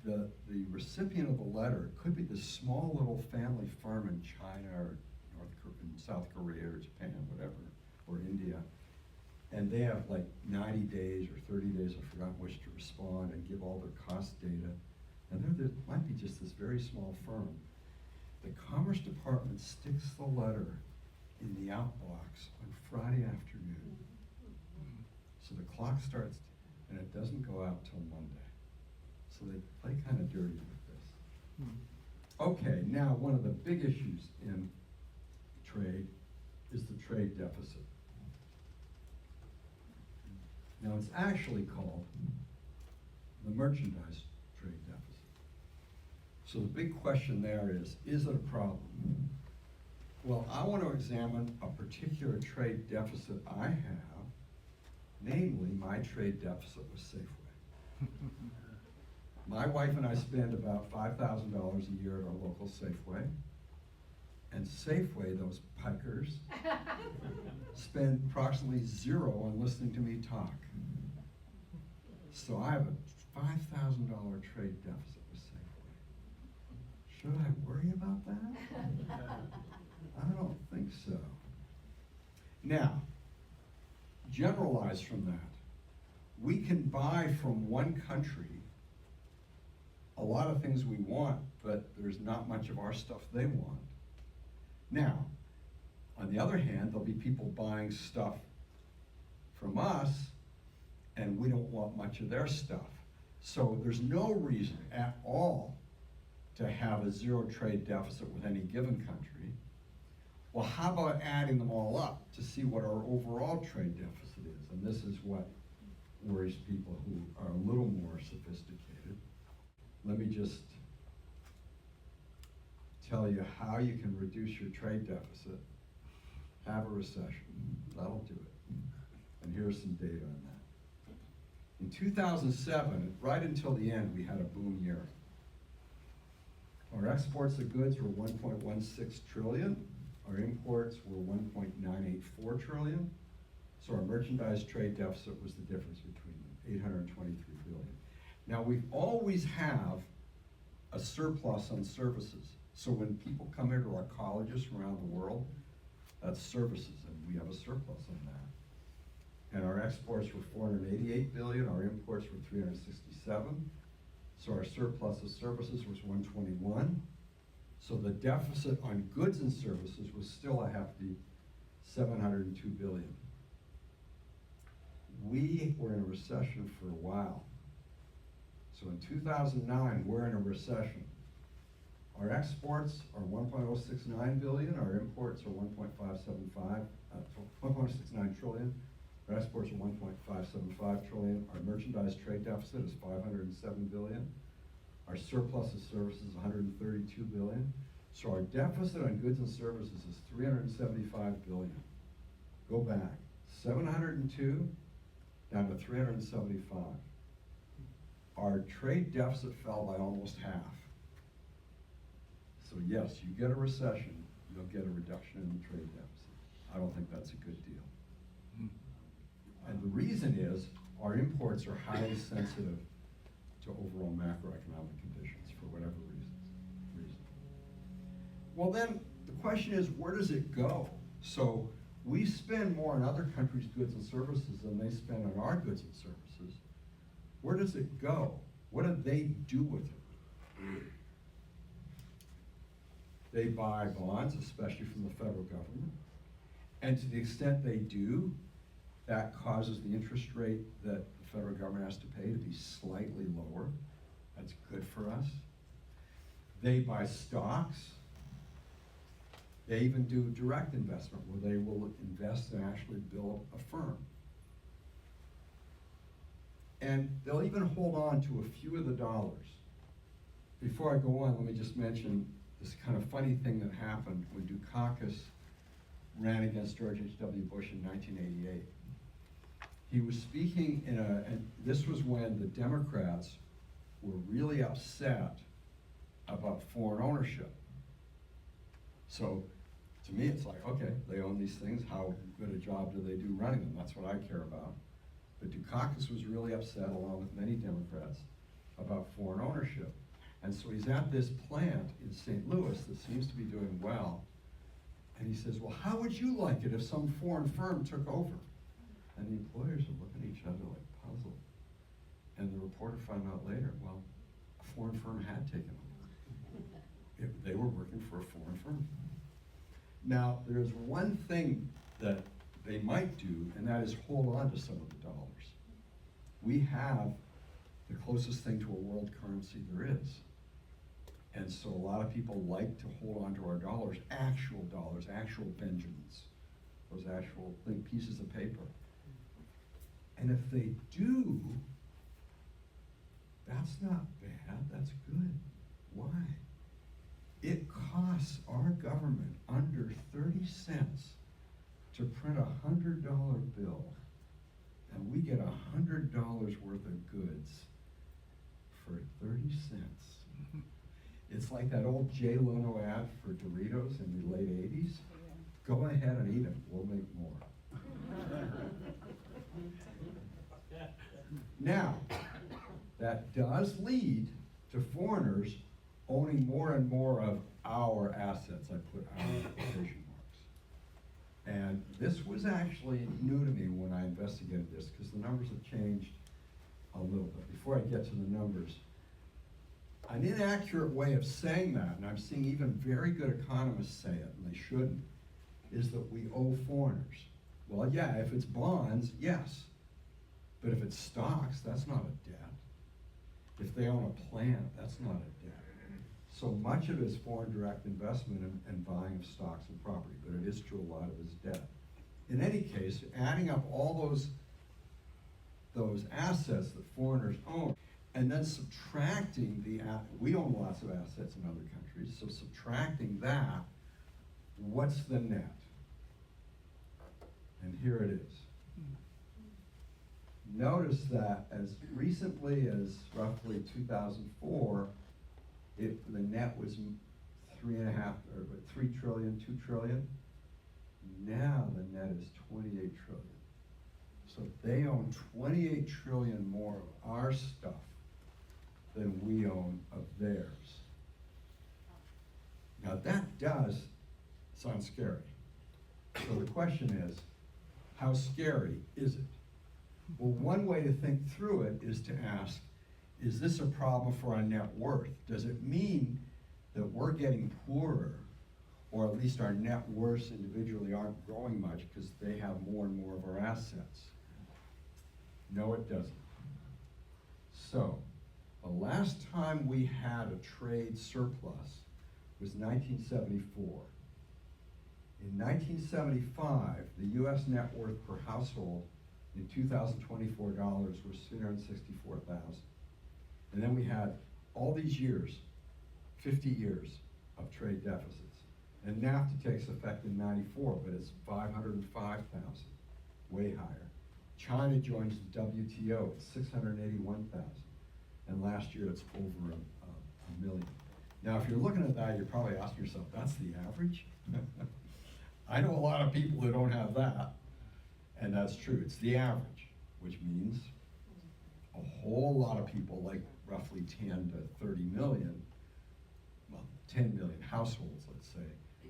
S1: the recipient of the letter could be this small little family firm in China or South Korea or Japan, whatever, or India, and they have like 90 days or 30 days, I forgot which, to respond and give all their cost data. And there might be just this very small firm. The Commerce Department sticks the letter in the outbox on Friday afternoon. So the clock starts, and it doesn't go out till Monday. So they play kind of dirty with this. Okay, now one of the big issues in trade is the trade deficit. Now it's actually called the merchandise trade deficit. So the big question there is it a problem? Well, I want to examine a particular trade deficit I have, namely my trade deficit with Safeway. My wife and I spend about $5,000 a year at our local Safeway. And Safeway, those pikers, spend approximately zero on listening to me talk. So I have a $5,000 trade deficit with Safeway. Should I worry about that? I don't think so. Now, generalized from that, we can buy from one country a lot of things we want, but there's not much of our stuff they want. Now, on the other hand, there'll be people buying stuff from us, and we don't want much of their stuff. So there's no reason at all to have a zero trade deficit with any given country. Well, how about adding them all up to see what our overall trade deficit is? And this is what worries people who are a little more sophisticated. Let me just tell you how you can reduce your trade deficit. Have a recession. That'll do it. And here's some data on that. In 2007, right until the end, we had a boom year. Our exports of goods were 1.16 trillion. Our imports were 1.984 trillion. So our merchandise trade deficit was the difference between them, 823 billion. Now we always have a surplus on services. So when people come here to our colleges from around the world, that's services, and we have a surplus on that. And our exports were 488 billion, our imports were 367. So our surplus of services was 121. So the deficit on goods and services was still a hefty 702 billion. We were in a recession for a while. So in 2009, we're in a recession. Our exports are 1.069 billion, our imports are 1.69 trillion. Our exports are 1.575 trillion. Our merchandise trade deficit is 507 billion. Our surplus of services is 132 billion. So our deficit on goods and services is 375 billion. Go back, 702 down to 375. Our trade deficit fell by almost half. So yes, you get a recession, you'll get a reduction in the trade deficit. I don't think that's a good deal. And the reason is our imports are highly sensitive to overall macroeconomic conditions for whatever reason. Well then, the question is, where does it go? So we spend more on other countries' goods and services than they spend on our goods and services. Where does it go? What do they do with it? They buy bonds, especially from the federal government. And to the extent they do, that causes the interest rate that the federal government has to pay to be slightly lower. That's good for us. They buy stocks. They even do direct investment, where they will invest and actually build a firm. And they'll even hold on to a few of the dollars. Before I go on, let me just mention this kind of funny thing that happened when Dukakis ran against George H.W. Bush in 1988. He was speaking and this was when the Democrats were really upset about foreign ownership. So to me, it's like, okay, they own these things. How good a job do they do running them? That's what I care about. But Dukakis was really upset, along with many Democrats, about foreign ownership. And so he's at this plant in St. Louis that seems to be doing well. And he says, well, how would you like it if some foreign firm took over? And the employers are looking at each other like puzzled. And the reporter found out later, well, a foreign firm had taken over. They were working for a foreign firm. Now, there's one thing that they might do, and that is hold on to some of the dollars. We have the closest thing to a world currency there is. And so a lot of people like to hold on to our dollars, actual Benjamins, those actual pieces of paper. And if they do, that's not bad, that's good. Why? It costs our government under 30 cents to print a $100 bill, and we get $100 worth of goods for 30 cents. It's like that old Jay Leno ad for Doritos in the late 80s. Go ahead and eat them, we'll make more. Now, that does lead to foreigners owning more and more of our assets. I put our quotation marks. And this was actually new to me when I investigated this, because the numbers have changed a little bit. Before I get to the numbers, an inaccurate way of saying that, and I'm seeing even very good economists say it, and they shouldn't, is that we owe foreigners. Well, yeah, if it's bonds, yes. But if it's stocks, that's not a debt. If they own a plant, that's not a debt. So much of it is foreign direct investment and buying of stocks and property, but it is true a lot of it is debt. In any case, adding up all those assets that foreigners own, and then subtracting we own lots of assets in other countries, so subtracting that, what's the net? And here it is. Notice that as recently as roughly 2004, the net was 3.5, or 3 trillion, 2 trillion. Now the net is 28 trillion. So they own 28 trillion more of our stuff than we own of theirs. Now that does sound scary. So the question is, how scary is it? Well, one way to think through it is to ask, is this a problem for our net worth? Does it mean that we're getting poorer, or at least our net worths individually aren't growing much because they have more and more of our assets? No, it doesn't. So, the last time we had a trade surplus was 1974. In 1975, the U.S. net worth per household in 2024 dollars was 364,000. And then we had all these years, 50 years of trade deficits. And NAFTA takes effect in 94, but it's 505,000, way higher. China joins the WTO at 681,000. And last year it's over a million. Now, if you're looking at that, you're probably asking yourself, that's the average? I know a lot of people who don't have that, and that's true. It's the average, which means a whole lot of people, like roughly 10 to 30 million, well, 10 million households, let's say,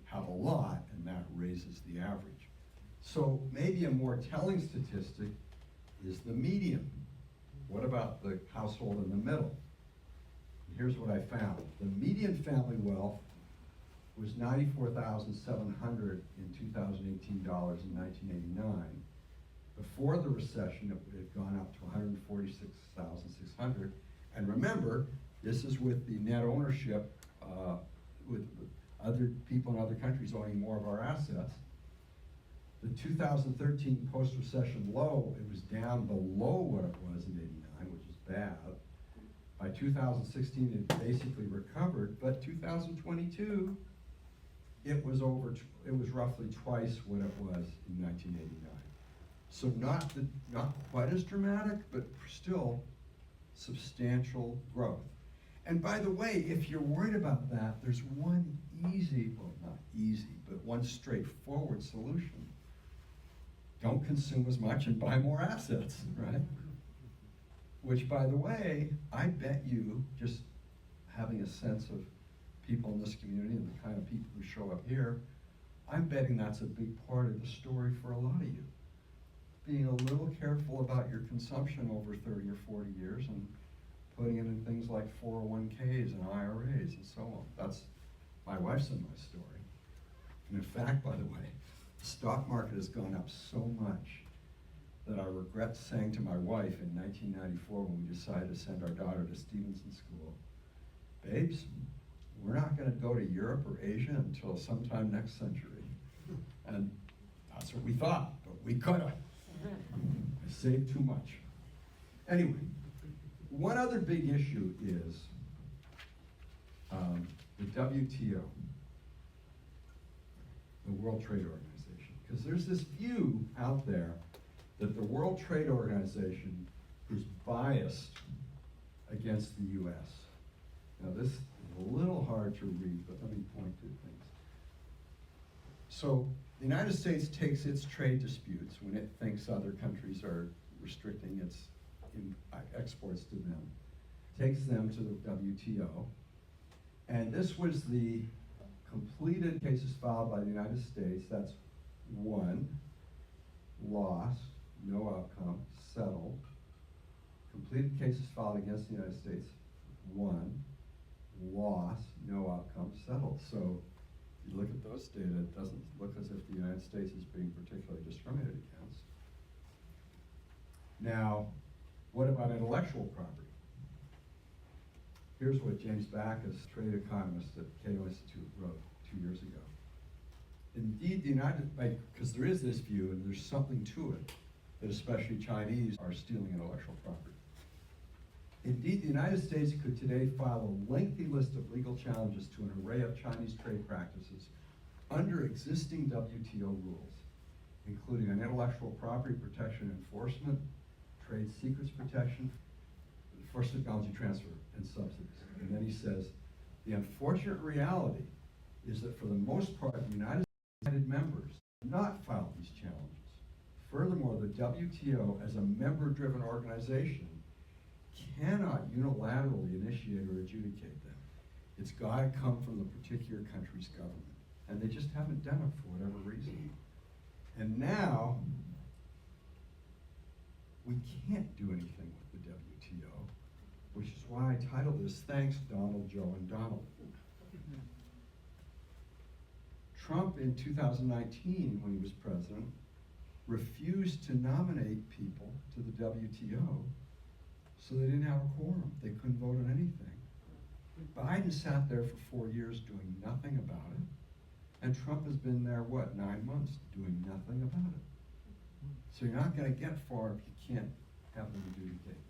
S1: have a lot, and that raises the average. So maybe a more telling statistic is the median. What about the household in the middle? Here's what I found. The median family wealth was $94,700 in 2018 dollars in 1989. Before the recession, it had gone up to $146,600. And remember, this is with the net ownership, with other people in other countries owning more of our assets. The 2013 post-recession low, it was down below what it was in '89, which is bad. By 2016, it basically recovered, but 2022, it was roughly twice what it was in 1989. So not quite as dramatic, but still substantial growth. And by the way, if you're worried about that, there's one easy, well, not easy, but one straightforward solution. Don't consume as much and buy more assets, right? Which, by the way, I bet you, just having a sense of people in this community and the kind of people who show up here, I'm betting that's a big part of the story for a lot of you. Being a little careful about your consumption over 30 or 40 years and putting it in things like 401ks and IRAs and so on. That's my wife's and my story. And in fact, by the way, the stock market has gone up so much that I regret saying to my wife in 1994 when we decided to send our daughter to Stevenson School, babes, we're not going to go to Europe or Asia until sometime next century. And that's what we thought, but we could have. I saved too much. Anyway, one other big issue is the WTO, the World Trade Organization. Because there's this view out there that the World Trade Organization is biased against the U.S. Now this is a little hard to read, but let me point to things. So the United States takes its trade disputes when it thinks other countries are restricting its exports to them, takes them to the WTO, and this was the completed cases filed by the United States. That's 1, lost, no outcome, settled. Completed cases filed against the United States, 1, lost, no outcome, settled. So you look at those data, it doesn't look as if the United States is being particularly discriminated against. Now, what about intellectual property? Here's what James Backus, trade economist at Cato Institute, wrote 2 years ago. Indeed, because there is this view, and there's something to it, that especially Chinese are stealing intellectual property. Indeed, the United States could today file a lengthy list of legal challenges to an array of Chinese trade practices under existing WTO rules, including on intellectual property protection enforcement, trade secrets protection, forced technology transfer, and subsidies. And then he says, The unfortunate reality is that for the most part, the United States members have not filed these challenges. Furthermore, the WTO, as a member-driven organization, cannot unilaterally initiate or adjudicate them. It's got to come from the particular country's government, and they just haven't done it for whatever reason. And now, we can't do anything with the WTO, which is why I titled this, Thanks Donald, Joe, and Donald. Trump in 2019, when he was president, refused to nominate people to the WTO, so they didn't have a quorum. They couldn't vote on anything. Biden sat there for 4 years doing nothing about it, and Trump has been there, 9 months, doing nothing about it. So you're not going to get far if you can't have them adjudicate.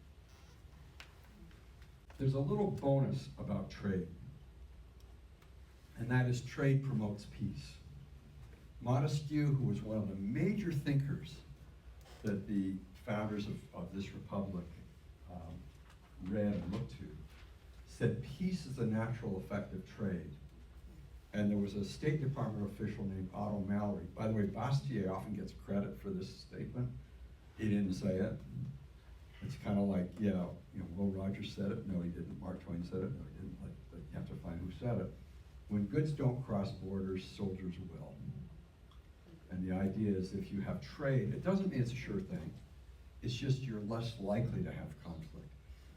S1: There's a little bonus about trade, and that is trade promotes peace. Montesquieu, who was one of the major thinkers that the founders of this republic read and looked to, said peace is a natural effect of trade. And there was a State Department official named Otto Mallory. By the way, Bastiat often gets credit for this statement. He didn't say it. It's kind of like, Will Rogers said it. No, he didn't. Mark Twain said it. No, he didn't. But you have to find who said it. When goods don't cross borders, soldiers will. And the idea is if you have trade, it doesn't mean it's a sure thing. It's just you're less likely to have conflict.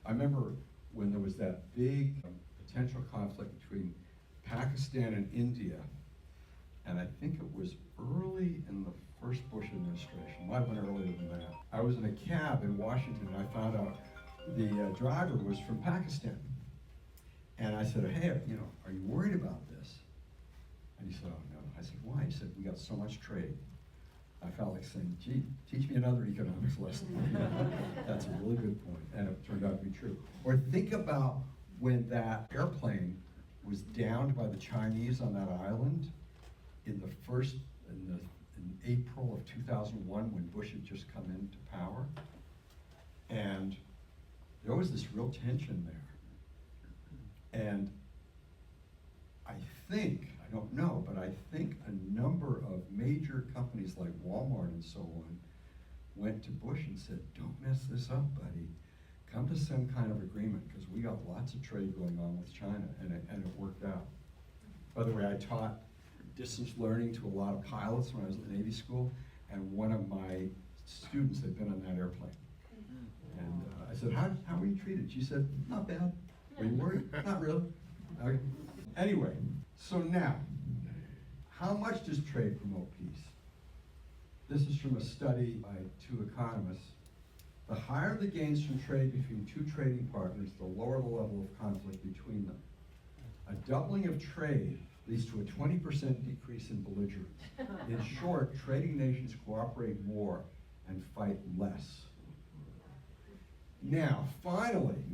S1: I remember when there was that big potential conflict between Pakistan and India, and I think it was early in the first Bush administration, might have been earlier than that. I was in a cab in Washington and I found out the driver was from Pakistan. And I said, hey, are you worried about this? And he said, oh no. I said, why? He said, we got so much trade. I felt like saying, gee, teach me another economics lesson. That's a really good point, and it turned out to be true. Or think about when that airplane was downed by the Chinese on that island in April of 2001 when Bush had just come into power. And there was this real tension there. And I don't know, but I think a number of major companies like Walmart and so on went to Bush and said, don't mess this up, buddy. Come to some kind of agreement, because we got lots of trade going on with China, and it worked out. By the way, I taught distance learning to a lot of pilots when I was in the Navy school, and one of my students had been on that airplane. And I said, how were you treated? She said, not bad. Were you worried? Not really. Okay. Anyway, so now, how much does trade promote peace? This is from a study by 2 economists. The higher the gains from trade between 2 trading partners, the lower the level of conflict between them. A doubling of trade leads to a 20% decrease in belligerence. In short, trading nations cooperate more and fight less. Now, finally,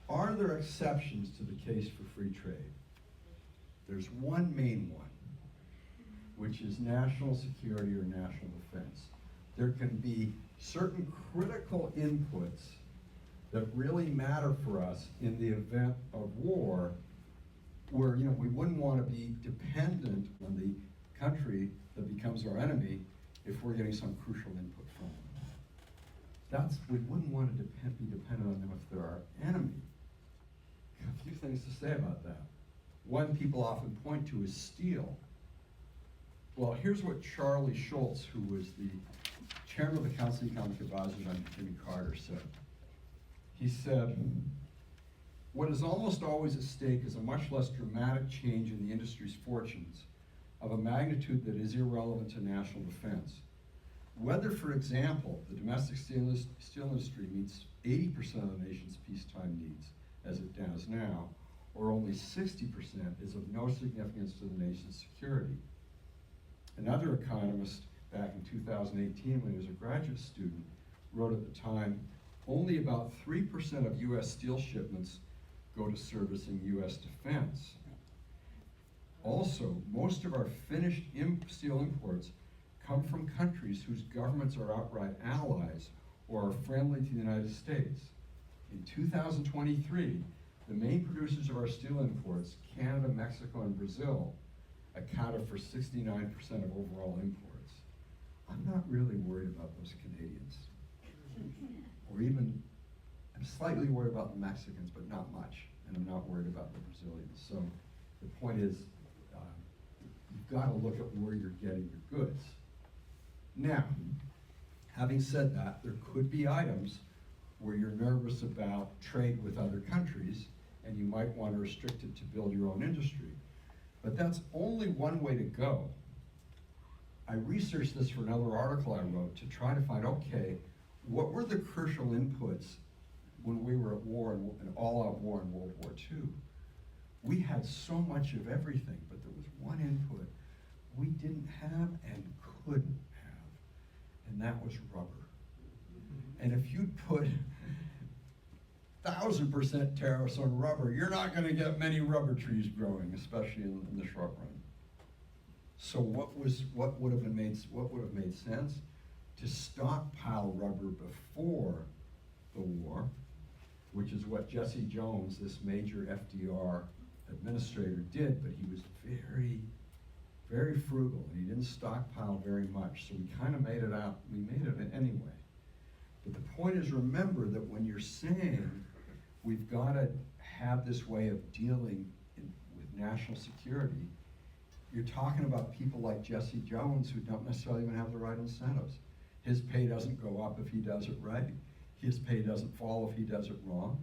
S1: are there exceptions to the case for free trade? There's one main one, which is national security or national defense. There can be certain critical inputs that really matter for us in the event of war, where we wouldn't want to be dependent on the country that becomes our enemy if we're getting some crucial input from them. We wouldn't want to be dependent on them if they're our enemy. A few things to say about that. One people often point to is steel. Well, here's what Charlie Schultz, who was the chairman of the Council of Economic Advisors under Jimmy Carter, said. He said, what is almost always at stake is a much less dramatic change in the industry's fortunes of a magnitude that is irrelevant to national defense. Whether, for example, the domestic steel industry meets 80% of the nation's peacetime needs, as it does now, or only 60% is of no significance to the nation's security. Another economist, back in 2018 when he was a graduate student, wrote at the time, only about 3% of US steel shipments go to servicing US defense. Also, most of our finished steel imports come from countries whose governments are outright allies or are friendly to the United States. In 2023, The main producers of our steel imports, Canada, Mexico, and Brazil, accounted for 69% of overall imports. I'm not really worried about those Canadians. Or even, I'm slightly worried about the Mexicans, but not much. And I'm not worried about the Brazilians. So the point is, you've got to look at where you're getting your goods. Now, having said that, there could be items where you're nervous about trade with other countries, and you might want to restrict it to build your own industry. But that's only one way to go. I researched this for another article I wrote to try to find, okay, what were the crucial inputs when we were at war, an all-out war in World War II? We had so much of everything, but there was one input we didn't have and couldn't have, and that was rubber. And if you put 1,000% tariffs on rubber, you're not going to get many rubber trees growing, especially in the short run. So what would have made sense? To stockpile rubber before the war, which is what Jesse Jones, this major FDR administrator, did, but he was very, very frugal, and he didn't stockpile very much, so we kind of made it out. We made it anyway. But the point is, remember that when you're saying we've got to have this way of dealing with national security, you're talking about people like Jesse Jones who don't necessarily even have the right incentives. His pay doesn't go up if he does it right. His pay doesn't fall if he does it wrong.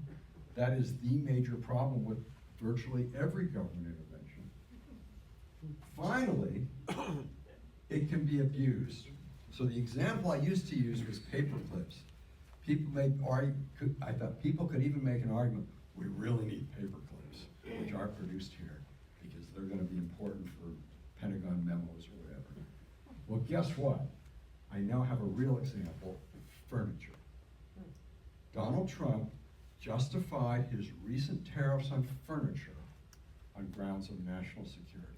S1: That is the major problem with virtually every government intervention. Finally, it can be abused. So the example I used to use was paper clips. I thought people could even make an argument, we really need paper clips, which aren't produced here, because they're going to be important for Pentagon memos or whatever. Well, guess what? I now have a real example, furniture. Donald Trump justified his recent tariffs on furniture on grounds of national security.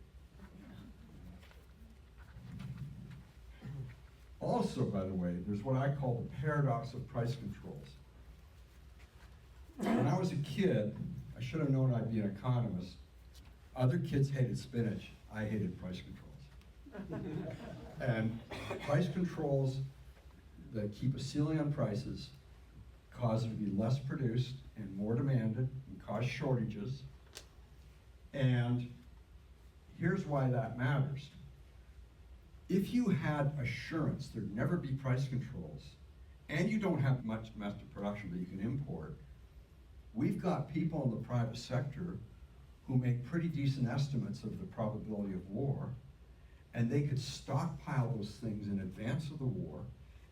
S1: Also, by the way, there's what I call the paradox of price controls. When I was a kid, I should have known I'd be an economist. Other kids hated spinach. I hated price controls. And price controls that keep a ceiling on prices cause there to be less produced and more demanded and cause shortages. And here's why that matters. If you had assurance there'd never be price controls, and you don't have much domestic production that you can import, we've got people in the private sector who make pretty decent estimates of the probability of war, and they could stockpile those things in advance of the war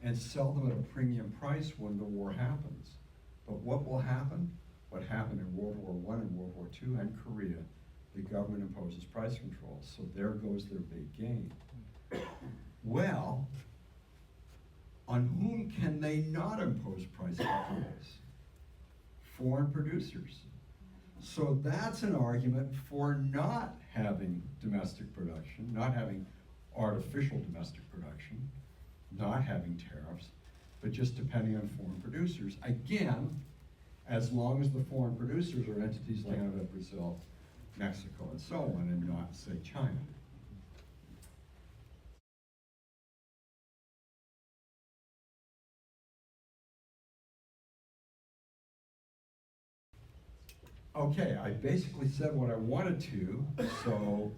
S1: and sell them at a premium price when the war happens. But what will happen? What happened in World War I and World War II and Korea, the government imposes price controls, so there goes their big gain. Well, on whom can they not impose price controls? Foreign producers. So that's an argument for not having domestic production, not having artificial domestic production, not having tariffs, but just depending on foreign producers. Again, as long as the foreign producers are entities like Canada, Brazil, Mexico, and so on, and not, say, China. Okay, I basically said what I wanted to, so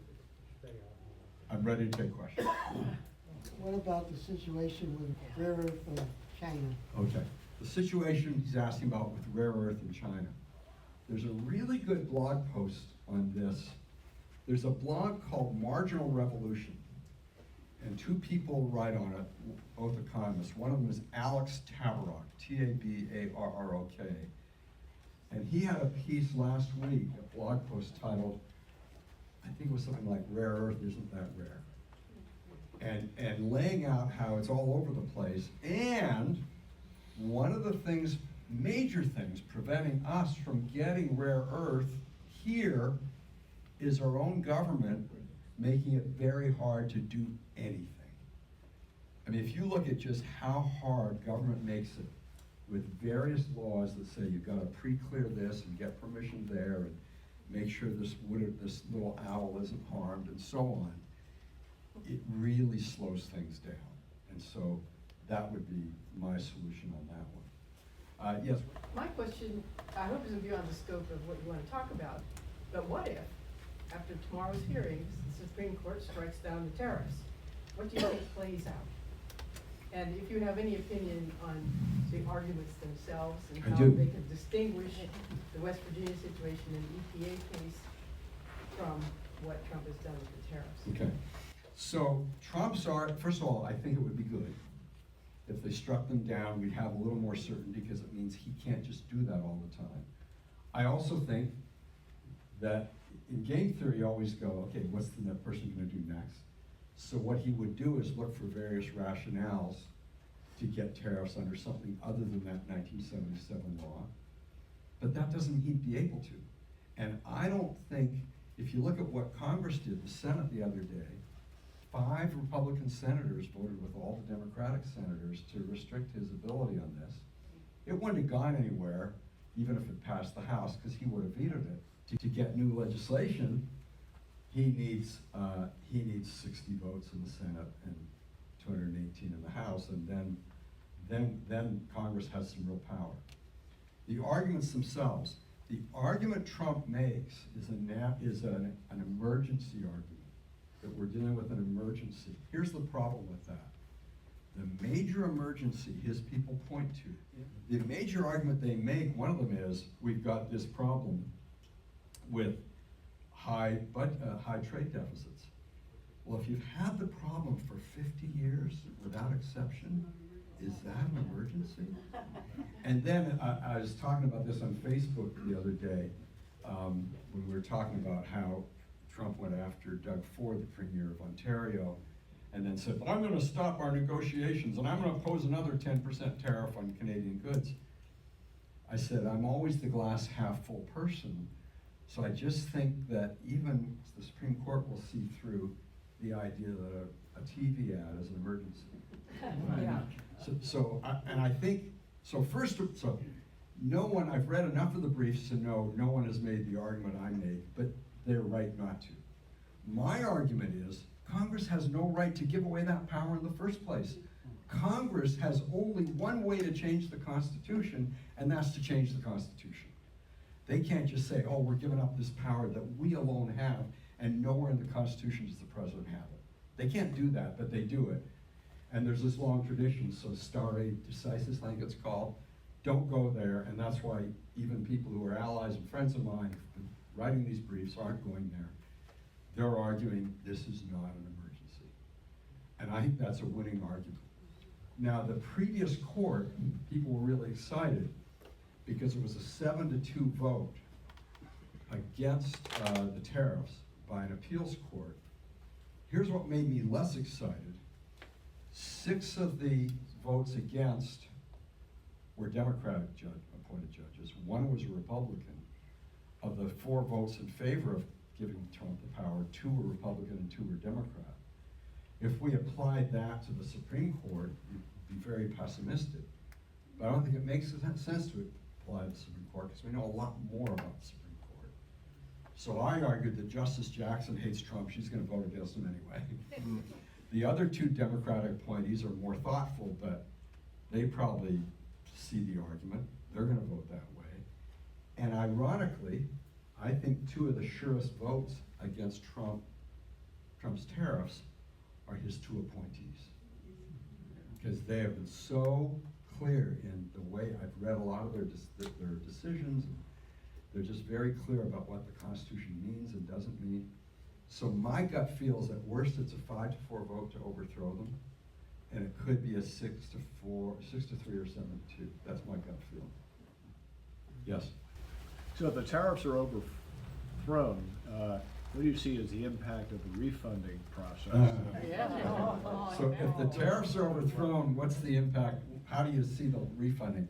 S1: I'm ready to take questions.
S4: What about the situation with rare earth in China?
S1: Okay, the situation he's asking about with rare earth in China. There's a really good blog post on this. There's a blog called Marginal Revolution, and two people write on it, both economists. One of them is Alex Tabarrok, Tabarrok. And he had a piece last week, a blog post titled, I think it was something like Rare Earth Isn't That Rare. And laying out how it's all over the place. And one of the things, major things, preventing us from getting rare earth here is our own government making it very hard to do anything. I mean, if you look at just how hard government makes it with various laws that say you've gotta pre-clear this and get permission there and make sure this little owl isn't harmed and so on, it really slows things down. And so that would be my solution on that one. Yes,
S5: My question, I hope isn't beyond the scope of what you want to talk about, but what if, after tomorrow's hearings, the Supreme Court strikes down the tariffs? What do you think plays out? And if you have any opinion on the arguments themselves and
S1: I
S5: how
S1: do.
S5: they can distinguish the West Virginia situation and the EPA case from what Trump has done with the tariffs?
S1: okay. So first of all, I think it would be good if they struck them down. We'd have a little more certainty because it means he can't just do that all the time. I also think that in game theory, you always go, okay, what's the person gonna do next? So what he would do is look for various rationales to get tariffs under something other than that 1977 law. But that doesn't mean he'd be able to. And I don't think, if you look at what Congress did, the Senate the other day, 5 Republican senators voted with all the Democratic senators to restrict his ability on this. It wouldn't have gone anywhere, even if it passed the House, because he would have vetoed it. To get new legislation, he needs 60 votes in the Senate and 218 in the House, and then Congress has some real power. The arguments themselves, the argument Trump makes is an emergency argument, that we're dealing with an emergency. Here's the problem with that. The major emergency his people point to, the major argument they make, one of them is, we've got this problem with high trade deficits. Well, if you've had the problem for 50 years without exception, is that an emergency? And then I was talking about this on Facebook the other day, when we were talking about how Trump went after Doug Ford, the Premier of Ontario, and then said, but I'm gonna stop our negotiations and I'm gonna impose another 10% tariff on Canadian goods. I said, I'm always the glass half full person, so I just think that even the Supreme Court will see through the idea that a TV ad is an emergency.
S5: Yeah.
S1: I've read enough of the briefs to know no one has made the argument I make, but they're right not to. My argument is Congress has no right to give away that power in the first place. Congress has only one way to change the Constitution, and that's to change the Constitution. They can't just say, oh, we're giving up this power that we alone have, and nowhere in the Constitution does the president have it. They can't do that, but they do it. And there's this long tradition, so stare decisis, I think it's called, don't go there, and that's why even people who are allies and friends of mine who've been writing these briefs aren't going there. They're arguing this is not an emergency. And I think that's a winning argument. Now, the previous court, people were really excited because it was a 7-2 vote against the tariffs by an appeals court. Here's what made me less excited. 6 of the votes against were Democratic appointed judges. 1 was a Republican. Of the 4 votes in favor of giving Trump the power, 2 were Republican and 2 were Democrat. If we applied that to the Supreme Court, we'd be very pessimistic. But I don't think it makes sense to apply to the Supreme Court because we know a lot more about the Supreme Court. So I argued that Justice Jackson hates Trump. She's going to vote against him anyway. The other 2 Democratic appointees are more thoughtful, but they probably see the argument. They're going to vote that way. And ironically, I think 2 of the surest votes against Trump's tariffs are his 2 appointees. Because they have been so clear in the way, I've read a lot of their decisions, and they're just very clear about what the Constitution means and doesn't mean. So my gut feels at worst it's a 5-4 vote to overthrow them, and it could be a 6-3 or 7-2. That's my gut feeling. Yes?
S6: So if the tariffs are overthrown, what do you see as the impact of the refunding process?
S1: So if the tariffs are overthrown, what's the impact? How do you see the refunding?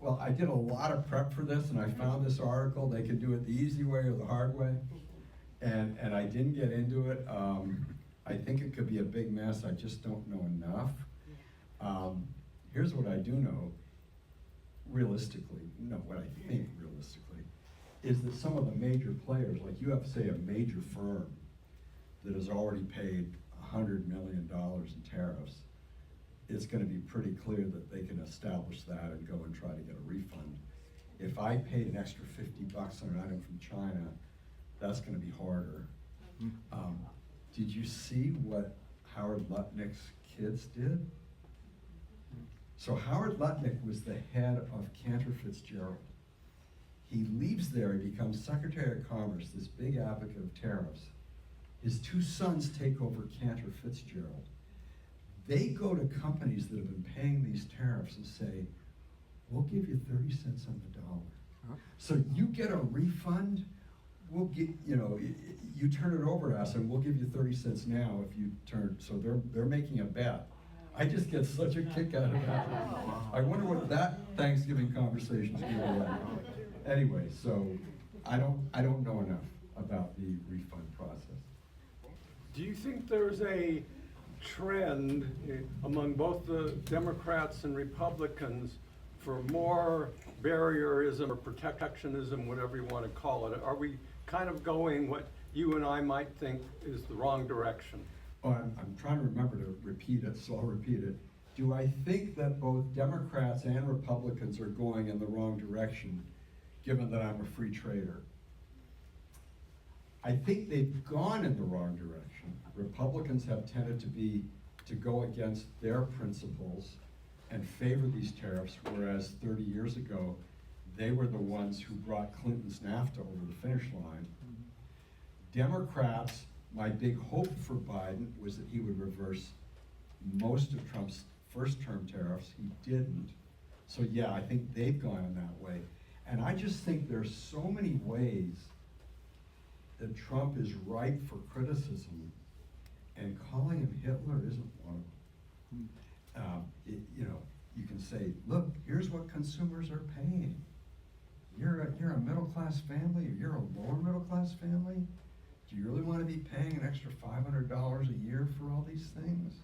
S1: Well, I did a lot of prep for this, and I found this article. They can do it the easy way or the hard way, and I didn't get into it. I think it could be a big mess. I just don't know enough. Here's what I do know. realistically, no, what I think realistically, is that some of the major players, like you have, say, a major firm that has already paid $100 million in tariffs, it's gonna be pretty clear that they can establish that and go and try to get a refund. If I paid an extra $50 on an item from China, that's gonna be harder. Did you see what Howard Lutnick's kids did? So Howard Lutnick was the head of Cantor Fitzgerald. He leaves there, he becomes Secretary of Commerce, this big advocate of tariffs. His two sons take over Cantor Fitzgerald. They go to companies that have been paying these tariffs and say, we'll give you 30 cents on the dollar. So you get a refund, we'll get, you turn it over to us and we'll give you 30 cents now if you turn, so they're making a bet. I just get such a kick out of that. I wonder what that Thanksgiving conversation's gonna be like. Anyway, so I don't know enough about the refund process.
S3: Do you think there's a trend among both the Democrats and Republicans for more barrierism or protectionism, whatever you want to call it? Are we kind of going what you and I might think is the wrong direction?
S1: Oh, I'm trying to remember to repeat it, so I'll repeat it. Do I think that both Democrats and Republicans are going in the wrong direction, given that I'm a free trader? I think they've gone in the wrong direction. Republicans have tended to go against their principles and favor these tariffs, whereas 30 years ago, they were the ones who brought Clinton's NAFTA over the finish line. Democrats, my big hope for Biden was that he would reverse most of Trump's first-term tariffs. He didn't. So yeah, I think they've gone in that way. And I just think there's so many ways that Trump is ripe for criticism, and calling him Hitler isn't one of them. You can say, look, here's what consumers are paying. You're a middle-class family, or you're a lower middle-class family? Do you really want to be paying an extra $500 a year for all these things?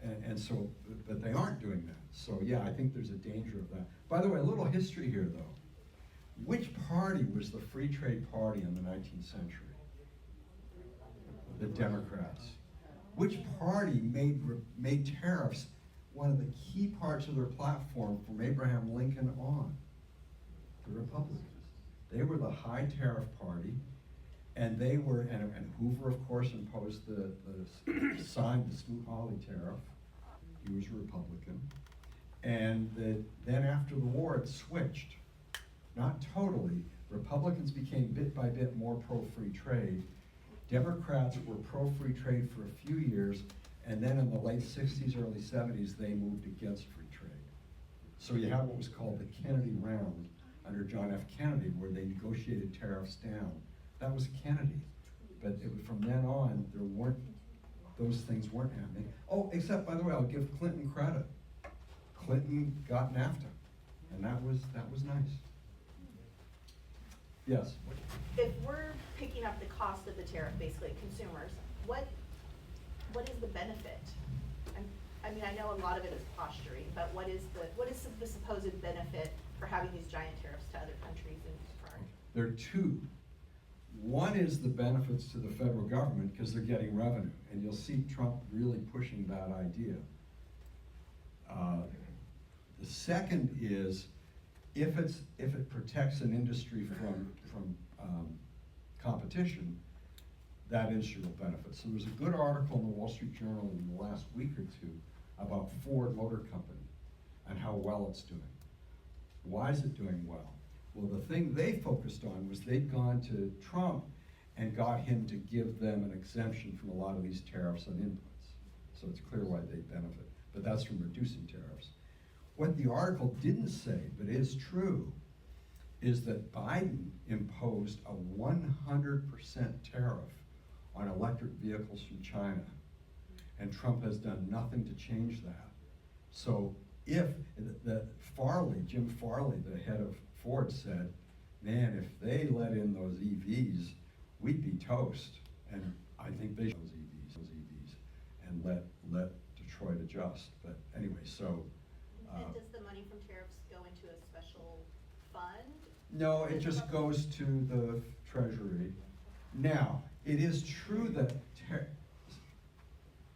S1: And so, but they aren't doing that. So yeah, I think there's a danger of that. By the way, a little history here though. Which party was the free trade party in the 19th century? The Democrats. Which party made tariffs one of the key parts of their platform from Abraham Lincoln on? The Republicans. They were the high tariff party, and they were, and Hoover of course imposed signed the Smoot-Hawley tariff. He was a Republican. And then after the war it switched. Not totally. Republicans became bit by bit more pro-free trade. Democrats were pro-free trade for a few years, and then in the late 60s, early 70s, they moved against free trade. So you have what was called the Kennedy round under John F. Kennedy, where they negotiated tariffs down. That was Kennedy. But from then on, those things weren't happening. Oh, except, by the way, I'll give Clinton credit. Clinton got NAFTA, and that was nice. Yes?
S7: If we're picking up the cost of the tariff, basically consumers, what is the benefit? I mean, I know a lot of it is posturing, but what is the supposed benefit for having these giant tariffs to other countries in this part?
S1: There are two. One is the benefits to the federal government because they're getting revenue, and you'll see Trump really pushing that idea. The second is if it protects an industry from competition, that industry will benefit. So there was a good article in the Wall Street Journal in the last week or two about Ford Motor Company and how well it's doing. Why is it doing well? Well, the thing they focused on was they'd gone to Trump and got him to give them an exemption from a lot of these tariffs on inputs. So it's clear why they benefit, but that's from reducing tariffs. What the article didn't say, but is true, is that Biden imposed a 100% tariff on electric vehicles from China, and Trump has done nothing to change that. So if Jim Farley, the head of Ford, said, man, if they let in those EVs, we'd be toast. And I think they should those EVs and let Detroit adjust. But anyway, so.
S7: And does the money from tariffs go into a special fund?
S1: No, it just goes to the treasury. Now, it is true that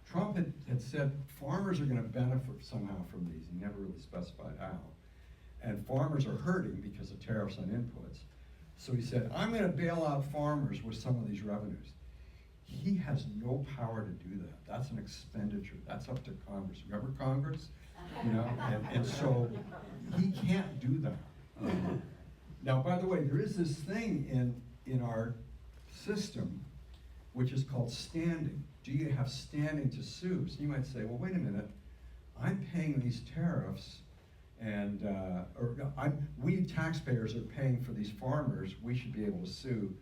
S1: Trump had said farmers are gonna benefit somehow from these, he never really specified how. And farmers are hurting because of tariffs on inputs. So he said, I'm gonna bail out farmers with some of these revenues. He has no power to do that. That's an expenditure. That's up to Congress. Remember Congress? You know, and so he can't do that. Now, by the way, there is this thing in our system which is called standing. Do you have standing to sue? So you might say, well, wait a minute, I'm paying these tariffs and, we taxpayers are paying for these farmers, we should be able to sue.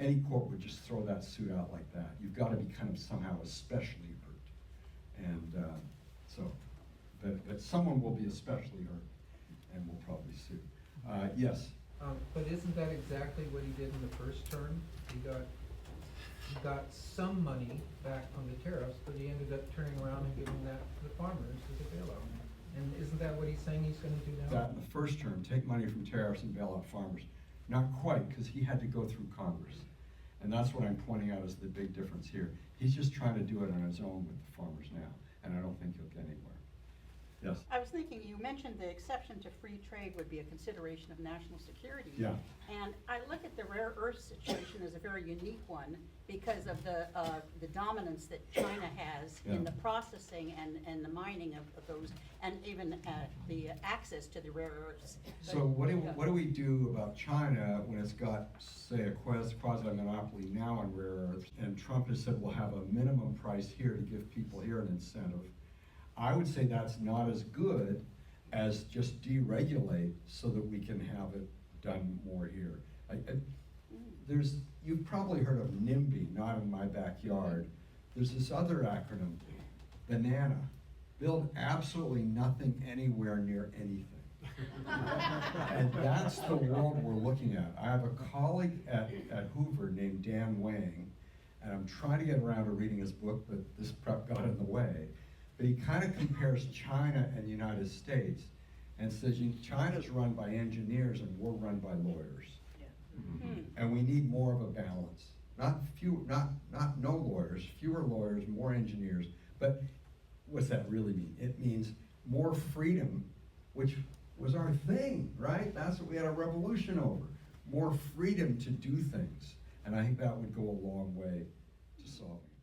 S1: Any court would just throw that suit out like that. You've got to be kind of somehow especially hurt. And but someone will be especially hurt and will probably sue. Yes?
S8: But isn't that exactly what he did in the first term? He got some money back from the tariffs, but he ended up turning around and giving that to the farmers as a bailout. And isn't that what he's saying he's gonna do now?
S1: That in the first term, take money from tariffs and bail out farmers. Not quite, because he had to go through Congress. And that's what I'm pointing out as the big difference here. He's just trying to do it on his own with the farmers now, and I don't think he'll get anywhere. Yes?
S2: I was thinking, you mentioned the exception to free trade would be a consideration of national security.
S1: Yeah.
S2: And I look at the rare earth situation as a very unique one because of the dominance that China has in
S1: Yeah.
S2: the processing and the mining of those, and even the access to the rare earths.
S1: So what do we do about China when it's got, say, a quasi-monopoly now on rare earths, and Trump has said we'll have a minimum price here to give people here an incentive? I would say that's not as good as just deregulate so that we can have it done more here. You've probably heard of NIMBY, not in my backyard. There's this other acronym, BANANA. Build absolutely nothing anywhere near anything. And that's the world we're looking at. I have a colleague at Hoover named Dan Wang, and I'm trying to get around to reading his book, but this prep got in the way. But he kind of compares China and the United States and says China's run by engineers and we're run by lawyers. And we need more of a balance. Not no lawyers, fewer lawyers, more engineers. But what's that really mean? It means more freedom, which was our thing, right? That's what we had a revolution over. More freedom to do things. And I think that would go a long way to solving it.